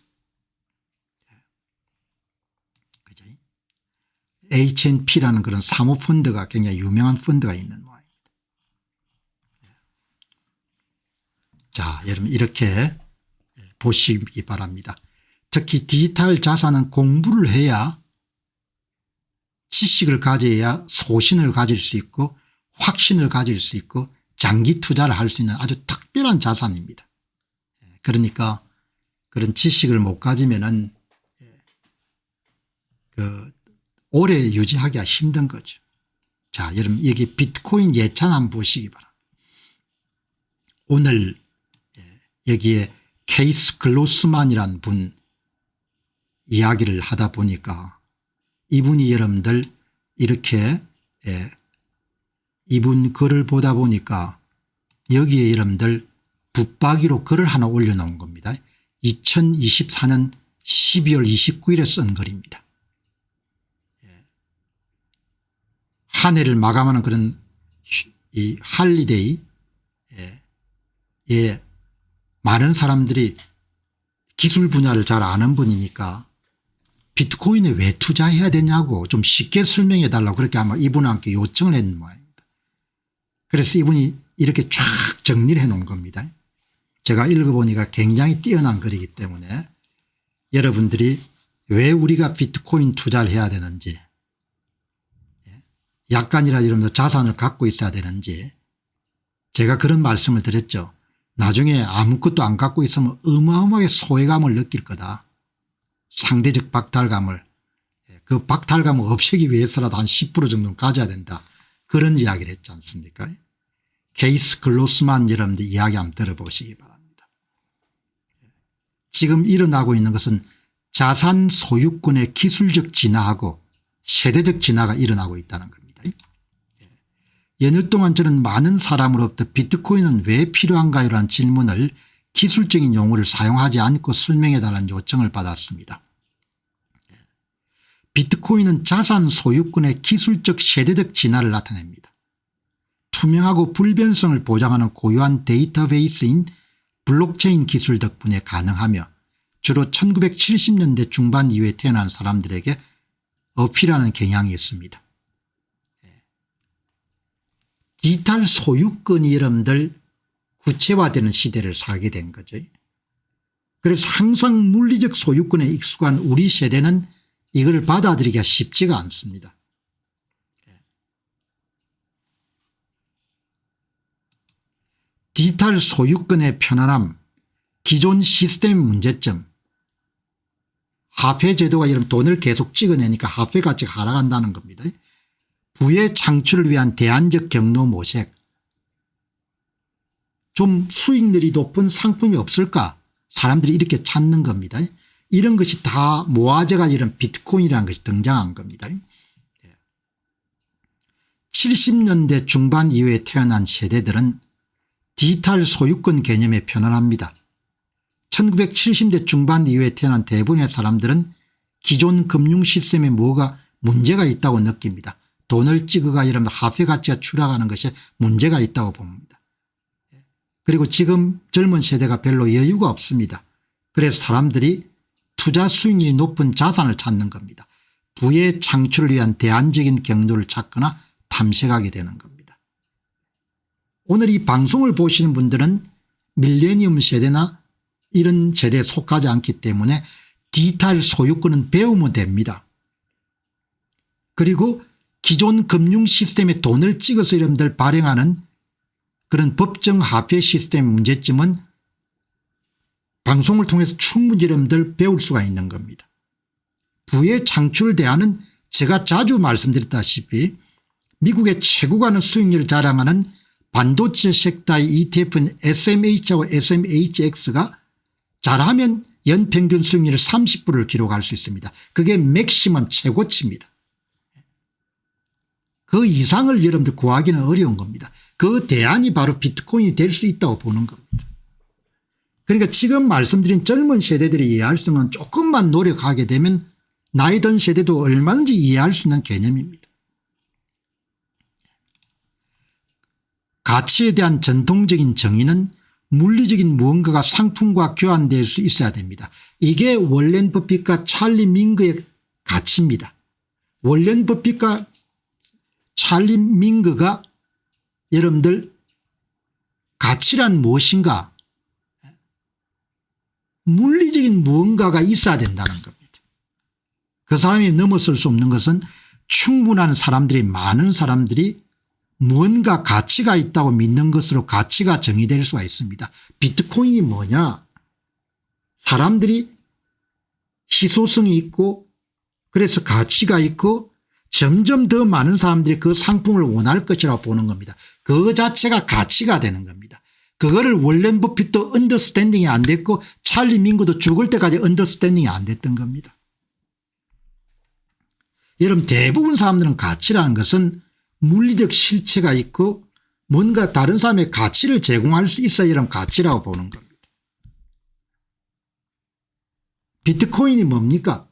H&P라는 그런 사모펀드가 굉장히 유명한 펀드가 있는 모양입니다. 자, 여러분 이렇게 보시기 바랍니다. 특히 디지털 자산은 공부를 해야 지식을 가져야 소신을 가질 수 있고 확신을 가질 수 있고 장기 투자를 할 수 있는 아주 특별한 자산입니다. 그러니까 그런 지식을 못 가지면은 오래 유지하기가 힘든 거죠. 자, 여러분 여기 비트코인 예찬 한번 보시기 바랍니다. 오늘 여기에 케이스 글로스만이라는 분 이야기를 하다 보니까 이분이 여러분들 이렇게 이분 글을 보다 보니까 여기에 여러분들 붙박이로 글을 하나 올려놓은 겁니다. 2024년 12월 29일에 쓴 글입니다. 한 해를 마감하는 그런 이 할리데이 많은 사람들이 기술 분야를 잘 아는 분이니까 비트코인에 왜 투자해야 되냐고 좀 쉽게 설명해 달라고 그렇게 아마 이분한테 요청을 했는 모양입니다. 그래서 이분이 이렇게 쫙 정리를 해 놓은 겁니다. 제가 읽어보니까 굉장히 뛰어난 글이기 때문에 여러분들이 왜 우리가 비트코인 투자를 해야 되는지 약간이라도 이런 자산을 갖고 있어야 되는지 제가 그런 말씀을 드렸죠. 나중에 아무것도 안 갖고 있으면 어마어마하게 소외감을 느낄 거다. 상대적 박탈감을. 그 박탈감을 없애기 위해서라도 한 10% 정도는 가져야 된다. 그런 이야기를 했지 않습니까? 케이스 글로스만 여러분들 이야기 한번 들어보시기 바랍니다. 지금 일어나고 있는 것은 자산 소유권의 기술적 진화하고 세대적 진화가 일어나고 있다는 겁니다. 연휴 동안 저는 많은 사람으로부터 비트코인은 왜 필요한가요? 라는 질문을 기술적인 용어를 사용하지 않고 설명해 달라는 요청을 받았습니다. 비트코인은 자산 소유권의 기술적 세대적 진화를 나타냅니다. 투명하고 불변성을 보장하는 고유한 데이터베이스인 블록체인 기술 덕분에 가능하며 주로 1970년대 중반 이후에 태어난 사람들에게 어필하는 경향이 있습니다. 디지털 소유권이 여러분들 구체화되는 시대를 살게 된 거죠. 그래서 항상 물리적 소유권에 익숙한 우리 세대는 이걸 받아들이기가 쉽지가 않습니다. 디지털 소유권의 편안함, 기존 시스템 문제점, 화폐 제도가 이런 돈을 계속 찍어내니까 화폐 가치가 하락한다는 겁니다. 부의 창출을 위한 대안적 경로 모색, 좀 수익률이 높은 상품이 없을까 사람들이 이렇게 찾는 겁니다. 이런 것이 다 모아져가 이런 비트코인이라는 것이 등장한 겁니다. 70년대 중반 이후에 태어난 세대들은 디지털 소유권 개념에 편안합니다. 1970년대 중반 이후에 태어난 대부분의 사람들은 기존 금융 시스템에 뭐가 문제가 있다고 느낍니다. 돈을 찍어가 이러면 화폐 가치가 추락하는 것에 문제가 있다고 봅니다. 그리고 지금 젊은 세대가 별로 여유가 없습니다. 그래서 사람들이 투자 수익률이 높은 자산을 찾는 겁니다. 부의 창출을 위한 대안적인 경로를 찾거나 탐색하게 되는 겁니다. 오늘 이 방송을 보시는 분들은 밀레니엄 세대나 이런 세대에 속하지 않기 때문에 디지털 소유권은 배우면 됩니다. 그리고 기존 금융 시스템에 돈을 찍어서 여러분들 발행하는 그런 법정 화폐 시스템 문제점은 방송을 통해서 충분히 여러분들 배울 수가 있는 겁니다. 부의 창출 대안은 제가 자주 말씀드렸다시피 미국의 최고 가는 수익률을 자랑하는 반도체 섹터의 ETF인 SMH하고 SMHX가 잘하면 연평균 수익률 30%를 기록할 수 있습니다. 그게 맥시멈 최고치입니다. 그 이상을 여러분들 구하기는 어려운 겁니다. 그 대안이 바로 비트코인이 될 수 있다고 보는 겁니다. 그러니까 지금 말씀드린 젊은 세대들이 이해할 수 있는 조금만 노력하게 되면 나이 든 세대도 얼마든지 이해할 수 있는 개념입니다. 가치에 대한 전통적인 정의는 물리적인 무언가가 상품과 교환될 수 있어야 됩니다. 이게 월렌 버핏과 찰리 밍거의 가치입니다. 월렌 버핏과 찰리 밍거가 여러분들 가치란 무엇인가, 물리적인 무언가가 있어야 된다는 겁니다. 그 사람이 넘어설 수 없는 것은 충분한 사람들이, 많은 사람들이 무언가 가치가 있다고 믿는 것으로 가치가 정의될 수가 있습니다. 비트코인이 뭐냐, 사람들이 희소성이 있고 그래서 가치가 있고 점점 더 많은 사람들이 그 상품을 원할 것이라고 보는 겁니다. 그 자체가 가치가 되는 겁니다. 그거를 월렌 버핏도 언더스탠딩이 안 됐고 찰리 밍거도 죽을 때까지 언더스탠딩이 안 됐던 겁니다. 여러분, 대부분 사람들은 가치라는 것은 물리적 실체가 있고 뭔가 다른 사람의 가치를 제공할 수 있어야 이런 가치라고 보는 겁니다. 비트코인이 뭡니까?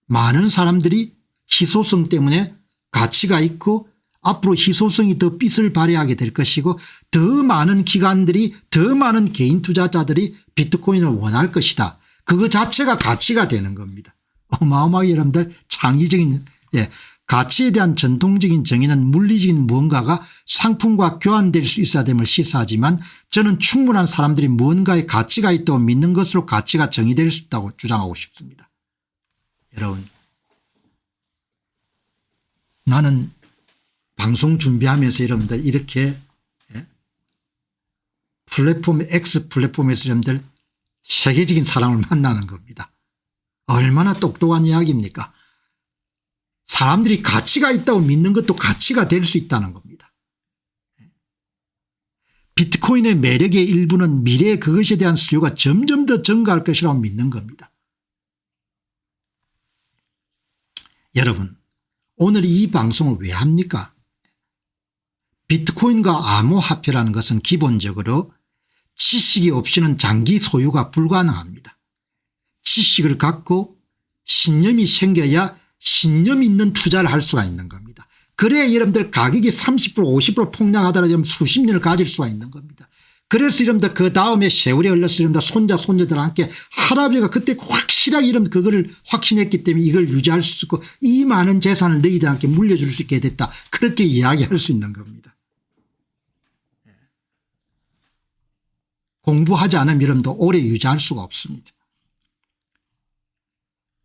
많은 사람들이 희소성 때문에 가치가 있고 앞으로 희소성이 더 빛을 발휘하게 될 것이고 더 많은 기관들이, 더 많은 개인 투자자들이 비트코인을 원할 것이다. 그거 자체가 가치가 되는 겁니다. 어마어마하게 여러분들 창의적인, 가치에 대한 전통적인 정의는 물리적인 무언가가 상품과 교환될 수 있어야 됨을 시사하지만 저는 충분한 사람들이 무언가의 가치가 있다고 믿는 것으로 가치가 정의될 수 있다고 주장하고 싶습니다. 여러분, 나는 방송 준비하면서 여러분들 이렇게 플랫폼, X 플랫폼에서 여러분들 세계적인 사람을 만나는 겁니다. 얼마나 똑똑한 이야기입니까? 사람들이 가치가 있다고 믿는 것도 가치가 될 수 있다는 겁니다. 비트코인의 매력의 일부는 미래에 그것에 대한 수요가 점점 더 증가할 것이라고 믿는 겁니다. 여러분, 오늘 이 방송을 왜 합니까? 비트코인과 암호화폐라는 것은 기본적으로 지식이 없이는 장기 소유가 불가능합니다. 지식을 갖고 신념이 생겨야 신념 있는 투자를 할 수가 있는 겁니다. 그래야 여러분들 가격이 30% 50% 폭락하더라도 수십 년을 가질 수가 있는 겁니다. 그래서 여러분들 그 다음에 세월이 흘러서 여러분들 손자 손녀들과 함께 할아버지가 그때 확실하게 여러분들 그거를 확신했기 때문에 이걸 유지할 수 있고 이 많은 재산을 너희들한테 물려줄 수 있게 됐다. 그렇게 이야기할 수 있는 겁니다. 공부하지 않으면 여러분도 오래 유지할 수가 없습니다.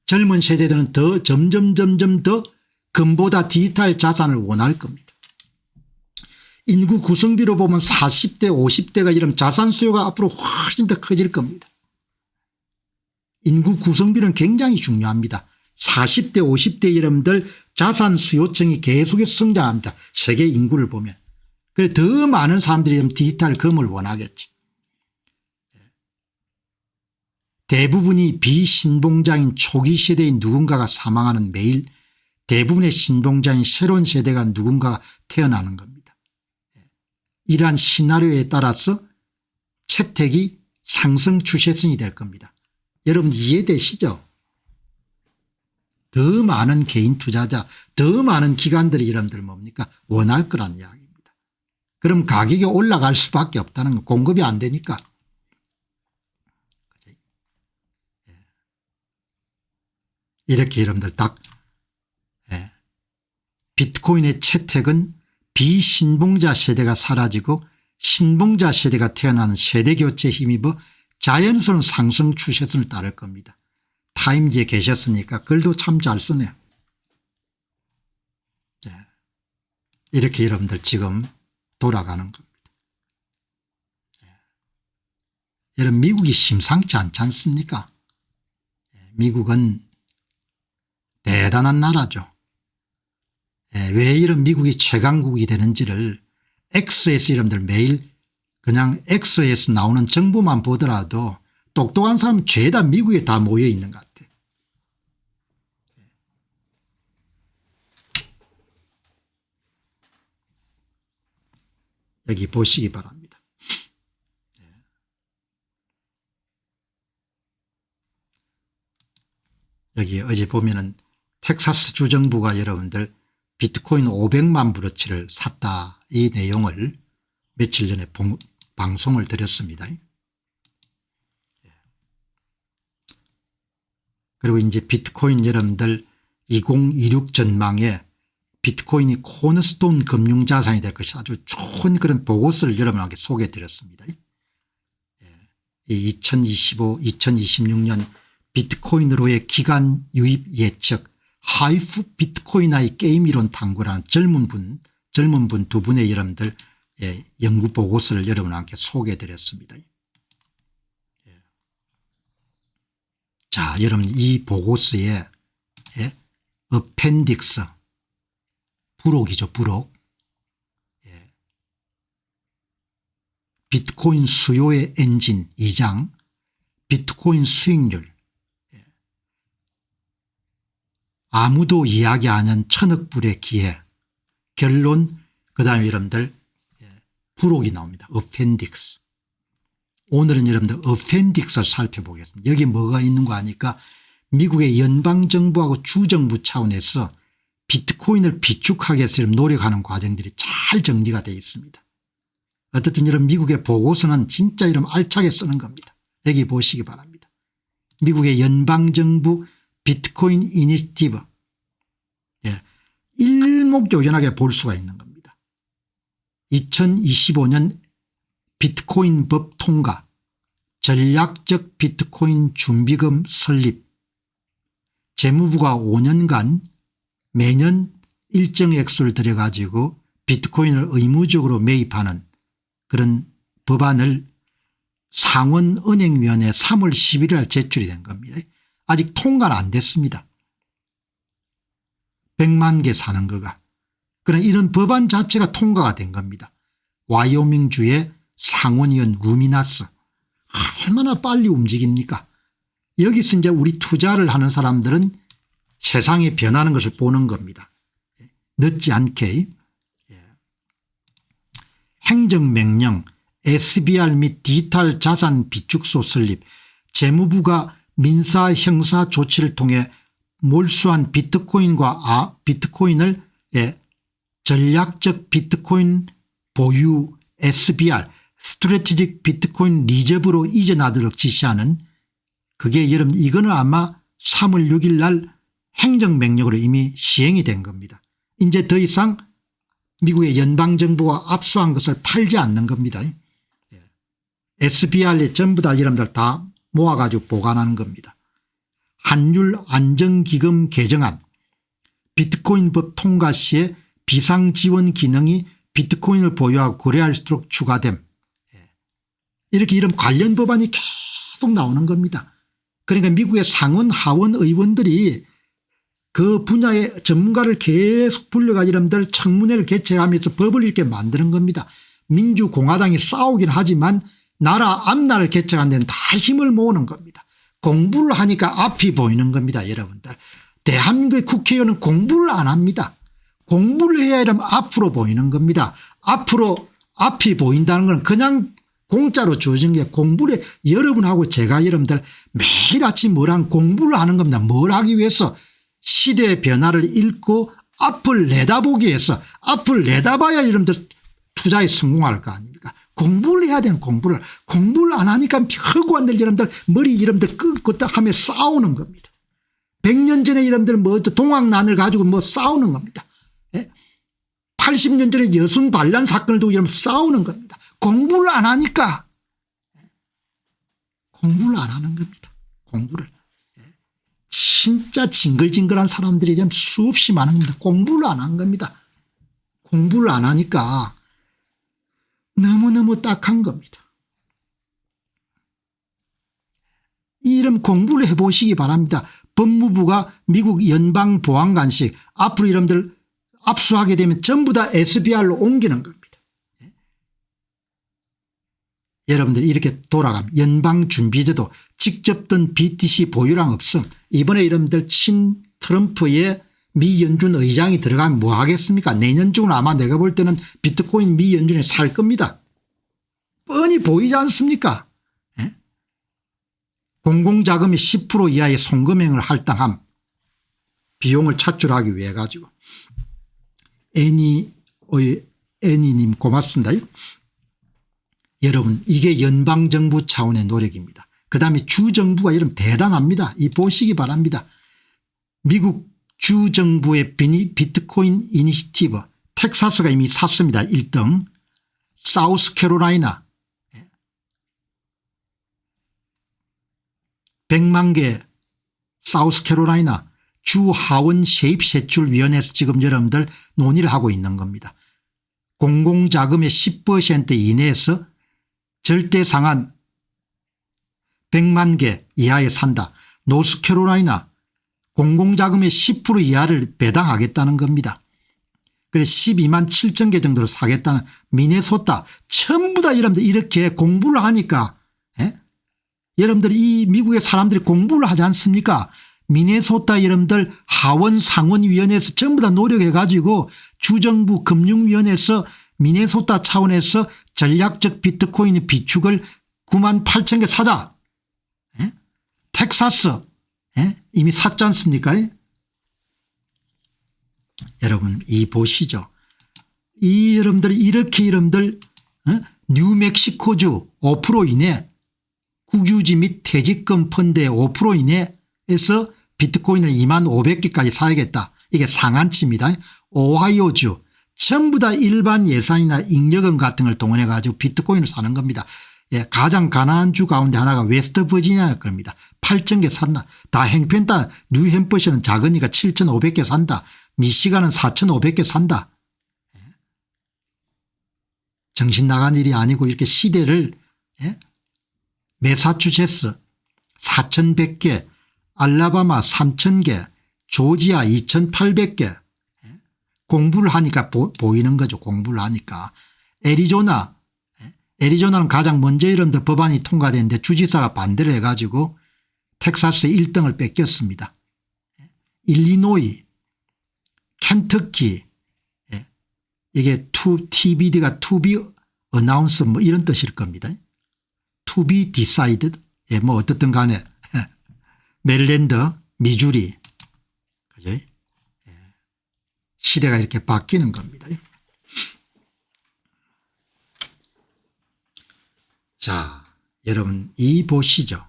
젊은 세대들은 더 점점 더 금보다 디지털 자산을 원할 겁니다. 인구 구성비로 보면 40대 50대가 이런 자산 수요가 앞으로 훨씬 더 커질 겁니다. 인구 구성비는 굉장히 중요합니다. 40대 50대 여러분들 자산 수요층이 계속해서 성장합니다. 세계 인구를 보면. 그래서 더 많은 사람들이 디지털 금을 원하겠죠. 대부분이 비신봉자인 초기 세대인 누군가가 사망하는 매일 대부분의 신봉자인 새로운 세대가 누군가가 태어나는 겁니다. 이러한 시나리오에 따라서 채택이 상승 추세선이 될 겁니다. 여러분 이해되시죠? 더 많은 개인 투자자 더 많은 기관들이 여러분들 뭡니까 원할 거란 이야기입니다. 그럼 가격이 올라갈 수밖에 없다는 건 공급이 안 되니까. 이렇게 여러분들 딱 비트코인의 채택은 비신봉자 세대가 사라지고 신봉자 세대가 태어나는 세대교체에 힘입어 자연스러운 상승 추세선을 따를 겁니다. 타임지에 계셨으니까 글도 참 잘 쓰네요. 이렇게 여러분들 지금 돌아가는 겁니다. 여러분 미국이 심상치 않지 않습니까? 미국은 대단한 나라죠. 왜 이런 미국이 최강국이 되는지를 X에서 여러분들 매일 그냥 X에서 나오는 정보만 보더라도 똑똑한 사람 죄다 미국에 다 모여 있는 것 같아요. 여기 보시기 바랍니다. 여기 어제 보면은 텍사스 주정부가 여러분들 비트코인 500만 브로치를 샀다 이 내용을 며칠 전에 방송을 드렸습니다. 그리고 이제 비트코인 여러분들 2026 전망에 비트코인이 코너스톤 금융자산이 될 것이 아주 좋은 그런 보고서를 여러분에게 소개해 드렸습니다. 2025, 2026년 비트코인으로의 기간 유입 예측 하이프 비트코인의 게임이론 탐구라는 젊은 분 두 분의 여러분들 연구 보고서를 여러분에게 소개해 드렸습니다. 자, 여러분 이 보고서에 어펜딕스 부록이죠. 부록. 비트코인 수요의 엔진 2장 비트코인 수익률 아무도 이야기 안 하는 1000억 불의 기회 결론 그다음에 여러분들 부록이 나옵니다. 어펜딕스. 오늘은 여러분들 어펜딕스를 살펴보겠습니다. 여기 뭐가 있는 거 아니까 미국의 연방정부하고 주정부 차원에서 비트코인을 비축하기 위해서 노력하는 과정들이 잘 정리가 되어 있습니다. 어떻든 여러분 미국의 보고서는 진짜 이름 알차게 쓰는 겁니다. 여기 보시기 바랍니다. 미국의 연방정부 비트코인 이니시티브 일목요연하게 볼 수가 있는 겁니다. 2025년 비트코인 법 통과 전략적 비트코인 준비금 설립 재무부가 5년간 매년 일정 액수를 들여가지고 비트코인을 의무적으로 매입하는 그런 법안을 상원은행위원회 3월 11일 날 제출이 된 겁니다. 아직 통과는 안 됐습니다. 100만 개 사는 거가. 그러나 이런 법안 자체가 통과가 된 겁니다. 와이오밍주의 상원의원 루미나스 얼마나 빨리 움직입니까? 여기서 이제 우리 투자를 하는 사람들은 세상이 변하는 것을 보는 겁니다. 늦지 않게. 행정명령, SBR 및 디지털 자산 비축소 설립, 재무부가 민사 형사 조치를 통해 몰수한 비트코인을 전략적 비트코인 보유 SBR 스트래티직 비트코인 리저브로 이전하도록 지시하는, 그게 여러분 이거는 아마 3월 6일 날 행정명령으로 이미 시행이 된 겁니다. 이제 더 이상 미국의 연방정부가 압수한 것을 팔지 않는 겁니다. SBR에 전부 다 여러분들 다 모아가지고 보관하는 겁니다. 환율안정기금 개정안, 비트코인법 통과 시에 비상지원 기능이 비트코인을 보유하고 거래할 수 있도록 추가됨. 이렇게 이런 관련 법안이 계속 나오는 겁니다. 그러니까 미국의 상원 하원 의원들이 그 분야의 전문가를 계속 불려가지고 여러분들 청문회를 개최하면서 법을 이렇게 만드는 겁니다. 민주공화당이 싸우긴 하지만 나라 앞날을 개척하는 데는 다 힘을 모으는 겁니다. 공부를 하니까 앞이 보이는 겁니다. 여러분들. 대한민국의 국회의원은 공부를 안 합니다. 공부를 해야 이러면 앞으로 보이는 겁니다. 앞으로 앞이 보인다는 건 그냥 공짜로 주어진 게 공부를 여러분하고 제가 여러분들 매일 아침 뭐랑 공부를 하는 겁니다. 뭘 하기 위해서? 시대의 변화를 읽고 앞을 내다보기 위해서. 앞을 내다봐야 여러분들 투자에 성공할 거 아닙니까? 공부를 해야 되는 공부를 안 하니까 허구한 들 여러분들 머리 여러분들 끄고 하며 싸우는 겁니다. 100년 전에 여러분들 뭐 동학난을 가지고 뭐 싸우는 겁니다. 80년 전에 여순 반란 사건을 두고 여러분 싸우는 겁니다. 공부를 안 하니까. 공부를 안 하는 겁니다. 공부를. 진짜 징글징글한 사람들이 수없이 많은 겁니다. 공부를 안 한 겁니다. 공부를 안 하니까 너무너무 딱한 겁니다. 이런 공부를 해보시기 바랍니다. 법무부가 미국 연방보안관식 앞으로 여러분들 압수하게 되면 전부 다 SBR로 옮기는 겁니다. 여러분들 이렇게 돌아가면 연방준비제도 직접 든 BTC 보유량 없음. 이번에 여러분들 친 트럼프의 미 연준 의장이 들어가면 뭐 하겠습니까? 내년 중은 아마 내가 볼 때는 비트코인 미 연준에 살 겁니다. 뻔히 보이지 않습니까? 공공자금의 10% 이하의 송금액을 할당함. 비용을 차출하기 위해 가지고. 애니님 고맙습니다. 여러분 이게 연방정부 차원의 노력입니다. 그다음에 주정부가 여러분 대단합니다. 이 보시기 바랍니다. 미국 주정부의 비트코인 이니시티브 텍사스가 이미 샀습니다. 1등. 사우스캐롤라이나 100만 개 사우스캐롤라이나 주하원 세입세출위원회에서 지금 여러분들 논의를 하고 있는 겁니다. 공공자금의 10% 이내에서 절대상한 100만 개 이하에 산다. 노스캐롤라이나 공공자금의 10% 이하를 배당하겠다는 겁니다. 그래서 12만 7천 개 정도로 사겠다는 미네소타 전부 다 여러분들 이렇게 공부를 하니까 여러분들 이 미국의 사람들이 공부를 하지 않습니까? 미네소타 여러분들 하원 상원위원회에서 전부 다 노력해 가지고 주정부 금융위원회에서 미네소타 차원에서 전략적 비트코인 비축을 9만 8천 개 사자. 텍사스 이미 샀지 않습니까? 여러분 이 보시죠. 이 여러분들 이렇게 여러분들 뉴멕시코주 5% 이내 국유지 및 퇴직금 펀드의 5% 이내에서 비트코인을 2만 500개까지 사야겠다. 이게 상한치입니다. 오하이오주 전부 다 일반 예산이나 잉여금 같은 걸 동원해 가지고 비트코인을 사는 겁니다. 가장 가난한 주 가운데 하나가 웨스트버지니아일 겁니다. 8,000개 산다. 다 행편따라 뉴햄퍼셔는 작으니까 7,500개 산다. 미시간은 4,500개 산다. 정신 나간 일이 아니고 이렇게 시대를 매사추세츠 4,100개 알라바마 3,000개 조지아 2,800개 공부를 하니까 보이는 거죠. 공부를 하니까. 애리조나는 가장 먼저 이런 데 법안이 통과됐는데 주지사가 반대를 해가지고 텍사스의 1등을 뺏겼습니다. 일리노이 켄터키 이게 TBD가 to be announce 뭐 이런 뜻일 겁니다. to be decided. 예, 뭐 어떻든 간에 메릴랜드, 미주리. 그죠? 예. 시대가 이렇게 바뀌는 겁니다. 자, 여러분 이 보시죠.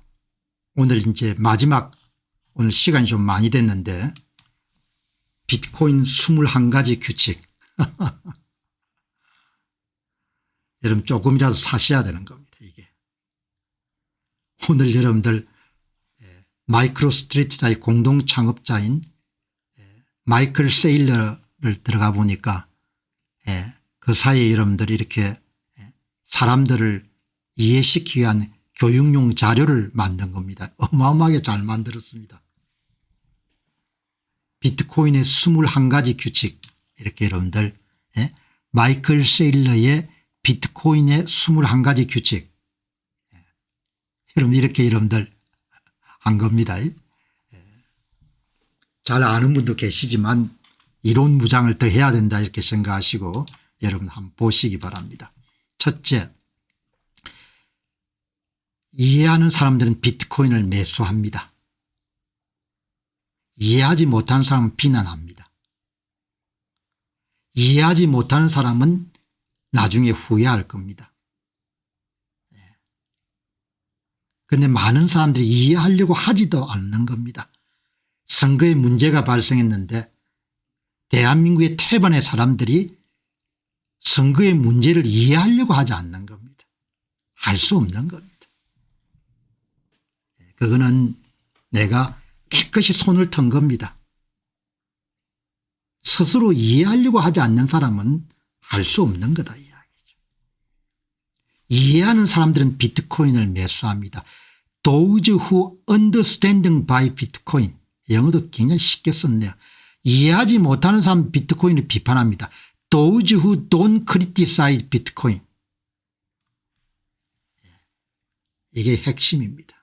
오늘 이제 마지막 오늘 시간이 좀 많이 됐는데 비트코인 21가지 규칙. 여러분 조금이라도 사셔야 되는 겁니다. 이게. 오늘 여러분들 마이크로 스트레이트자의 공동 창업자인 마이클 세일러를 들어가 보니까 그 사이에 여러분들이 이렇게 사람들을 이해시키기 위한 교육용 자료를 만든 겁니다. 어마어마하게 잘 만들었습니다. 비트코인의 21가지 규칙 이렇게 여러분들 마이클 세일러의 비트코인의 21가지 규칙 여러분 이렇게 여러분들 한 겁니다. 잘 아는 분도 계시지만 이론 무장을 더 해야 된다 이렇게 생각하시고 여러분 한번 보시기 바랍니다. 첫째, 이해하는 사람들은 비트코인을 매수합니다. 이해하지 못하는 사람은 비난합니다. 이해하지 못하는 사람은 나중에 후회할 겁니다. 그런데 많은 사람들이 이해하려고 하지도 않는 겁니다. 선거에 문제가 발생했는데 대한민국의 태반의 사람들이 선거의 문제를 이해하려고 하지 않는 겁니다. 할 수 없는 겁니다. 그거는 내가 깨끗이 손을 턴 겁니다. 스스로 이해하려고 하지 않는 사람은 할 수 없는 거다 이야기죠. 이해하는 사람들은 비트코인을 매수합니다. Those who understanding by Bitcoin. 영어도 굉장히 쉽게 썼네요. 이해하지 못하는 사람은 비트코인을 비판합니다. Those who don't criticize Bitcoin. 이게 핵심입니다.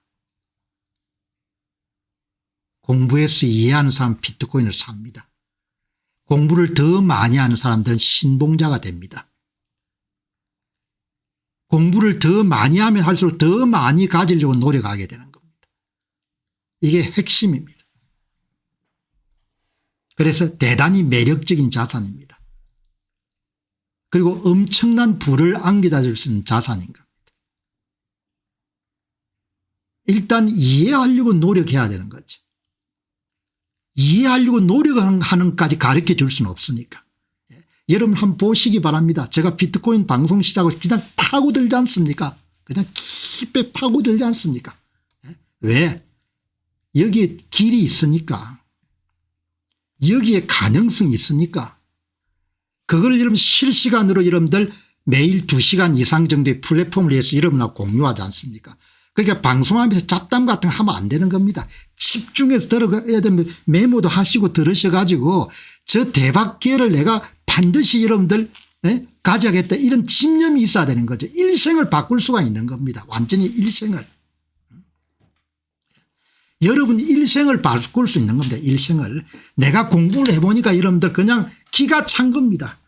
공부해서 이해하는 사람은 비트코인을 삽니다. 공부를 더 많이 하는 사람들은 신봉자가 됩니다. 공부를 더 많이 하면 할수록 더 많이 가지려고 노력하게 되는 겁니다. 이게 핵심입니다. 그래서 대단히 매력적인 자산입니다. 그리고 엄청난 부를 안겨다 줄 수 있는 자산인 겁니다. 일단 이해하려고 노력해야 되는 거죠. 이해하려고 노력하는 까지 가르쳐 줄 수는 없으니까. 여러분 한번 보시기 바랍니다. 제가 비트코인 방송 시작하고 그냥 파고들지 않습니까? 그냥 깊게 파고들지 않습니까? 왜? 여기에 길이 있으니까. 여기에 가능성이 있으니까. 그걸 여러분 실시간으로 여러분들 매일 2시간 이상 정도의 플랫폼을 해서 여러분하고 공유하지 않습니까? 그러니까 방송하면서 잡담 같은 거 하면 안 되는 겁니다. 집중해서 들어가야 되면 메모도 하시고 들으셔가지고 저 대박 기회를 내가 반드시 여러분들 가져야겠다 이런 집념이 있어야 되는 거죠. 일생을 바꿀 수가 있는 겁니다. 완전히 일생을. 여러분 일생을 바꿀 수 있는 겁니다. 일생을. 내가 공부를 해보니까 여러분들 그냥 기가 찬 겁니다.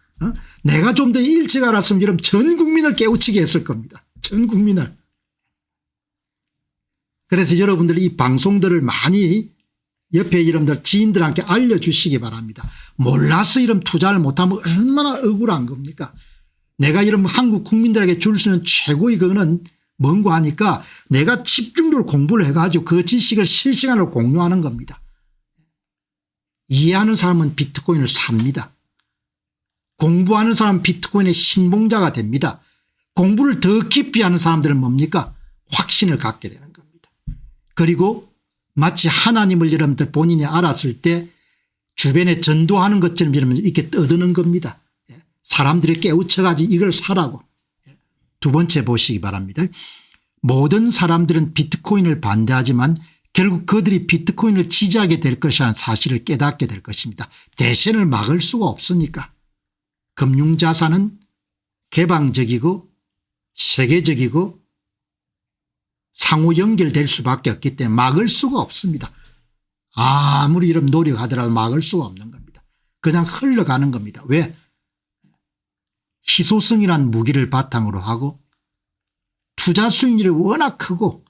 내가 좀 더 일찍 알았으면 여러분 전 국민을 깨우치게 했을 겁니다. 전 국민을. 그래서 여러분들이 이 방송들을 많이 옆에 여러분들 지인들한테 알려주시기 바랍니다. 몰라서 이런 투자를 못하면 얼마나 억울한 겁니까? 내가 이런 한국 국민들에게 줄 수 있는 최고의 그거는 뭔고 하니까 내가 집중적으로 공부를 해가지고 그 지식을 실시간으로 공유하는 겁니다. 이해하는 사람은 비트코인을 삽니다. 공부하는 사람은 비트코인의 신봉자가 됩니다. 공부를 더 깊이 하는 사람들은 뭡니까? 확신을 갖게 되는 겁니다. 그리고 마치 하나님을 여러분들 본인이 알았을 때 주변에 전도하는 것처럼 여러분 이렇게 떠드는 겁니다. 사람들이 깨우쳐가지고 이걸 사라고. 두 번째 보시기 바랍니다. 모든 사람들은 비트코인을 반대하지만 결국 그들이 비트코인을 지지하게 될 것이라는 사실을 깨닫게 될 것입니다. 대세를 막을 수가 없으니까. 금융자산은 개방적이고 세계적이고 상호 연결될 수밖에 없기 때문에 막을 수가 없습니다. 아무리 이런 노력하더라도 막을 수가 없는 겁니다. 그냥 흘러가는 겁니다. 왜? 희소성이라는 무기를 바탕으로 하고 투자 수익률이 워낙 크고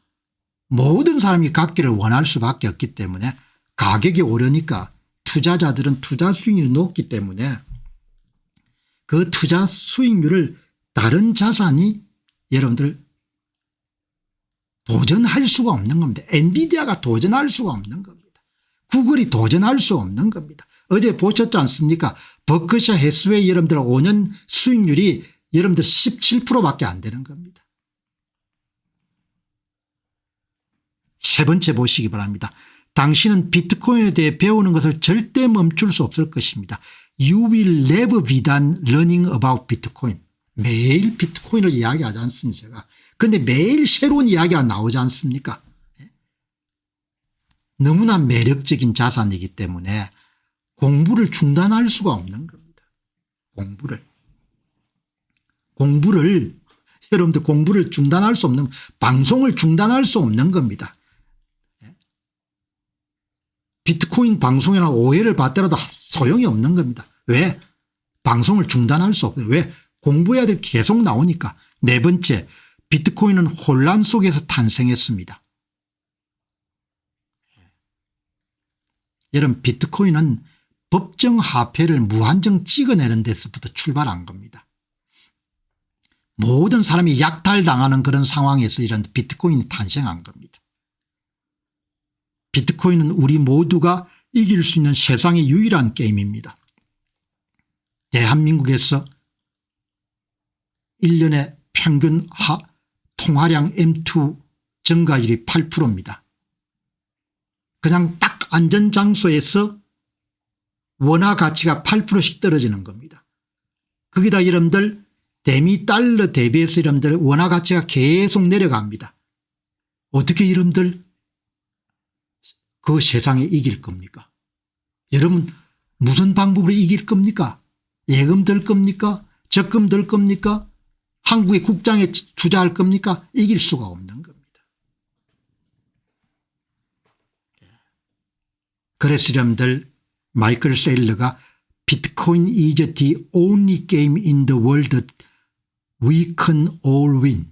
모든 사람이 갖기를 원할 수밖에 없기 때문에 가격이 오르니까 투자자들은 투자 수익률이 높기 때문에 그 투자 수익률을 다른 자산이 여러분들 도전할 수가 없는 겁니다. 엔비디아가 도전할 수가 없는 겁니다. 구글이 도전할 수 없는 겁니다. 어제 보셨지 않습니까? 버크셔 해스웨이 여러분들 5년 수익률이 여러분들 17%밖에 안 되는 겁니다. 세 번째 보시기 바랍니다. 당신은 비트코인에 대해 배우는 것을 절대 멈출 수 없을 것입니다. You will never be done learning about Bitcoin. 매일 비트코인을 이야기하지 않습니까? 제가. 그런데 매일 새로운 이야기가 나오지 않습니까? 너무나 매력적인 자산이기 때문에 공부를 중단할 수가 없는 겁니다. 공부를 여러분들 공부를 중단할 수 없는, 방송을 중단할 수 없는 겁니다. 비트코인 방송이나 오해를 받더라도 소용이 없는 겁니다. 왜? 방송을 중단할 수 없어요. 왜? 공부해야 될 게 계속 나오니까. 네 번째, 비트코인은 혼란 속에서 탄생했습니다. 여러분, 비트코인은 법정 화폐를 무한정 찍어내는 데서부터 출발한 겁니다. 모든 사람이 약탈당하는 그런 상황에서 이런 비트코인이 탄생한 겁니다. 비트코인은 우리 모두가 이길 수 있는 세상의 유일한 게임입니다. 대한민국에서 1년에 평균 통화량 M2 증가율이 8%입니다. 그냥 딱 안전장소에서 원화 가치가 8%씩 떨어지는 겁니다. 거기다 여러분들 대미 달러 대비해서 여러분들 원화 가치가 계속 내려갑니다. 어떻게 여러분들 그 세상에 이길 겁니까? 여러분 무슨 방법으로 이길 겁니까? 예금 들 겁니까? 적금 들 겁니까? 한국의 국장에 투자할 겁니까? 이길 수가 없는 겁니다. 그래서 여러분들 마이클 세일러가 Bitcoin is the only game in the world that we can all win.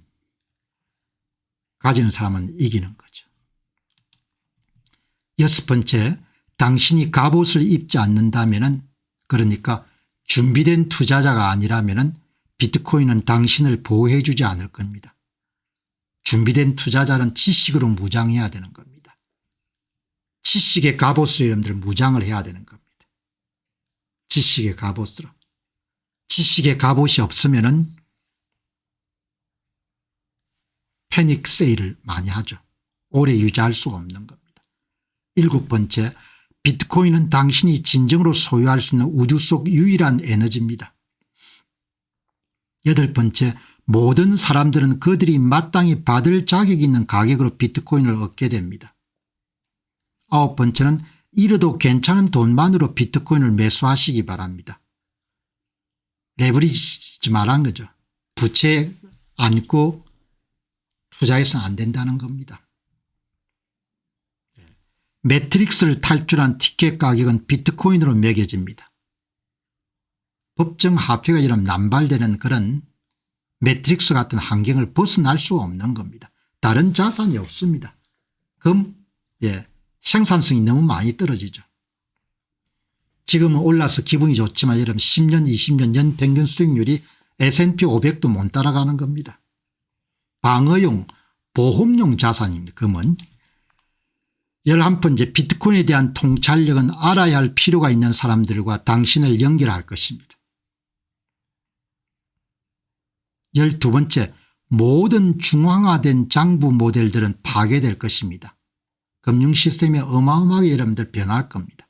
가지는 사람은 이기는 거죠. 여섯 번째, 당신이 갑옷을 입지 않는다면은, 그러니까 준비된 투자자가 아니라면은 비트코인은 당신을 보호해 주지 않을 겁니다. 준비된 투자자는 지식으로 무장해야 되는 겁니다. 지식의 갑옷으로 여러분들 무장을 해야 되는 겁니다. 지식의 갑옷으로. 지식의 갑옷이 없으면은 패닉 세일을 많이 하죠. 오래 유지할 수가 없는 겁니다. 일곱 번째, 비트코인은 당신이 진정으로 소유할 수 있는 우주 속 유일한 에너지입니다. 여덟 번째, 모든 사람들은 그들이 마땅히 받을 자격이 있는 가격으로 비트코인을 얻게 됩니다. 아홉 번째는 잃어도 괜찮은 돈만으로 비트코인을 매수하시기 바랍니다. 레버리지 말한 거죠. 부채에 안고 투자해서는 안 된다는 겁니다. 매트릭스를 탈출한 티켓 가격은 비트코인으로 매겨집니다. 법정 화폐가 이런 남발되는 그런 매트릭스 같은 환경을 벗어날 수가 없는 겁니다. 다른 자산이 없습니다. 그럼 생산성이 너무 많이 떨어지죠. 지금은 올라서 기분이 좋지만 여러분 10년 20년 연 평균 수익률이 S&P 500도 못 따라가는 겁니다. 방어용 보험용 자산입니다. 금은. 11번째, 비트코인에 대한 통찰력은 알아야 할 필요가 있는 사람들과 당신을 연결할 것입니다. 12번째, 모든 중앙화된 장부 모델들은 파괴될 것입니다. 금융시스템이 어마어마하게 여러분들 변할 겁니다.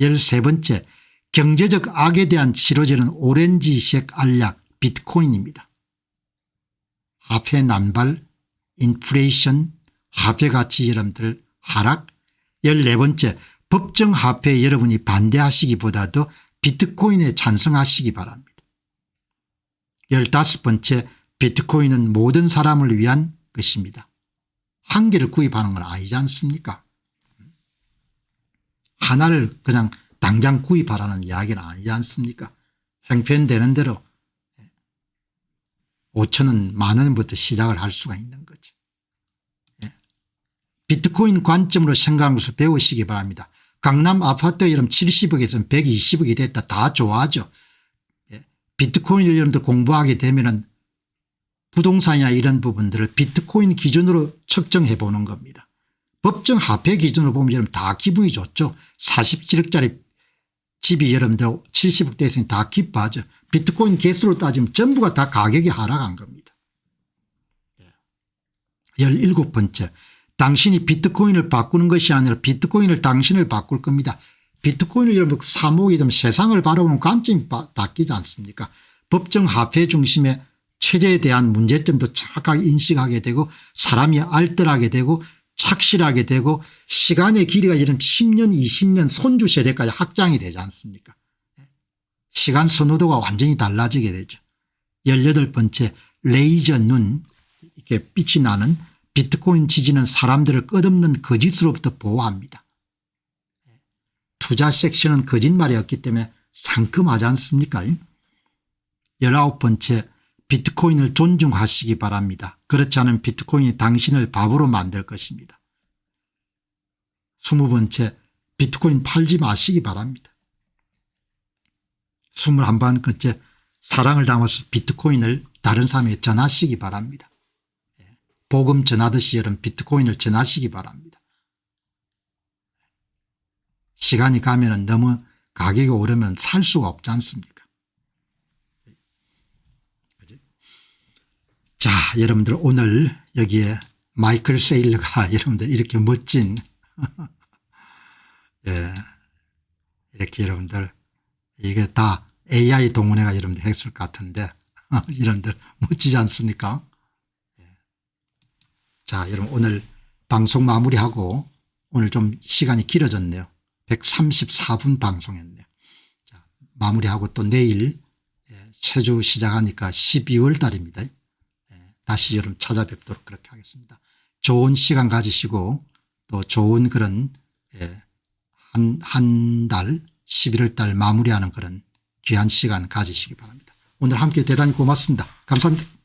13번째, 경제적 악에 대한 치료제는 오렌지색 알약 비트코인입니다. 화폐 난발, 인플레이션, 화폐 가치 여러분들 하락. 14번째, 법정 화폐에 여러분이 반대하시기보다도 비트코인에 찬성하시기 바랍니다. 15번째, 비트코인은 모든 사람을 위한 것입니다. 한 개를 구입하는 건 아니지 않습니까? 하나를 그냥 당장 구입하라는 이야기는 아니지 않습니까? 형편되는 대로 5천 원 10,000원부터 시작을 할 수가 있는 거죠. 예. 비트코인 관점으로 생각하는 것을 배우시기 바랍니다. 강남 아파트 이름 70억에서 120억이 됐다. 다 좋아하죠. 예. 비트코인을 여러분들 공부하게 되면은 부동산이나 이런 부분들을 비트코인 기준으로 측정해 보는 겁니다. 법정 화폐 기준으로 보면 여러분 다 기분이 좋죠. 47억짜리 집이 여러분들 70억 대에서는 다 기뻐하죠. 비트코인 개수로 따지면 전부가 다 가격이 하락한 겁니다. 17번째, 당신이 비트코인을 바꾸는 것이 아니라 비트코인을 당신을 바꿀 겁니다. 비트코인을 여러분 사모으게 되면 세상을 바라보는 관점이 바뀌지 않습니까? 법정 화폐 중심의 체제에 대한 문제점도 정확하게 인식하게 되고 사람이 알뜰하게 되고 착실하게 되고 시간의 길이가 이런 10년 20년 손주 세대까지 확장이 되지 않습니까? 시간 선호도가 완전히 달라지게 되죠. 18번째, 레이저 눈 이렇게 빛이 나는 비트코인 지지는 사람들을 끝없는 거짓으로부터 보호합니다. 투자 섹션은 거짓말이 없기 때문에 상큼하지 않습니까? 19번째, 비트코인을 존중하시기 바랍니다. 그렇지 않으면 비트코인이 당신을 바보로 만들 것입니다. 20번째, 비트코인 팔지 마시기 바랍니다. 21번째, 사랑을 담아서 비트코인을 다른 사람에게 전하시기 바랍니다. 복음 전하듯이 여러분 비트코인을 전하시기 바랍니다. 시간이 가면 너무 가격이 오르면 살 수가 없지 않습니까? 자, 여러분들 오늘 여기에 마이클 세일러가 여러분들 이렇게 멋진 예, 이렇게 여러분들 이게 다 AI 동원해가 여러분들 했을 것 같은데 여러분들 멋지지 않습니까? 자, 여러분 오늘 방송 마무리하고 오늘 좀 시간이 길어졌네요. 134분 방송했네요. 자, 마무리하고 또 내일 새주 시작하니까 12월 달입니다. 다시 여러분 찾아뵙도록 그렇게 하겠습니다. 좋은 시간 가지시고 또 좋은 그런 한 달 11월 달 마무리하는 그런 귀한 시간 가지시기 바랍니다. 오늘 함께 대단히 고맙습니다. 감사합니다.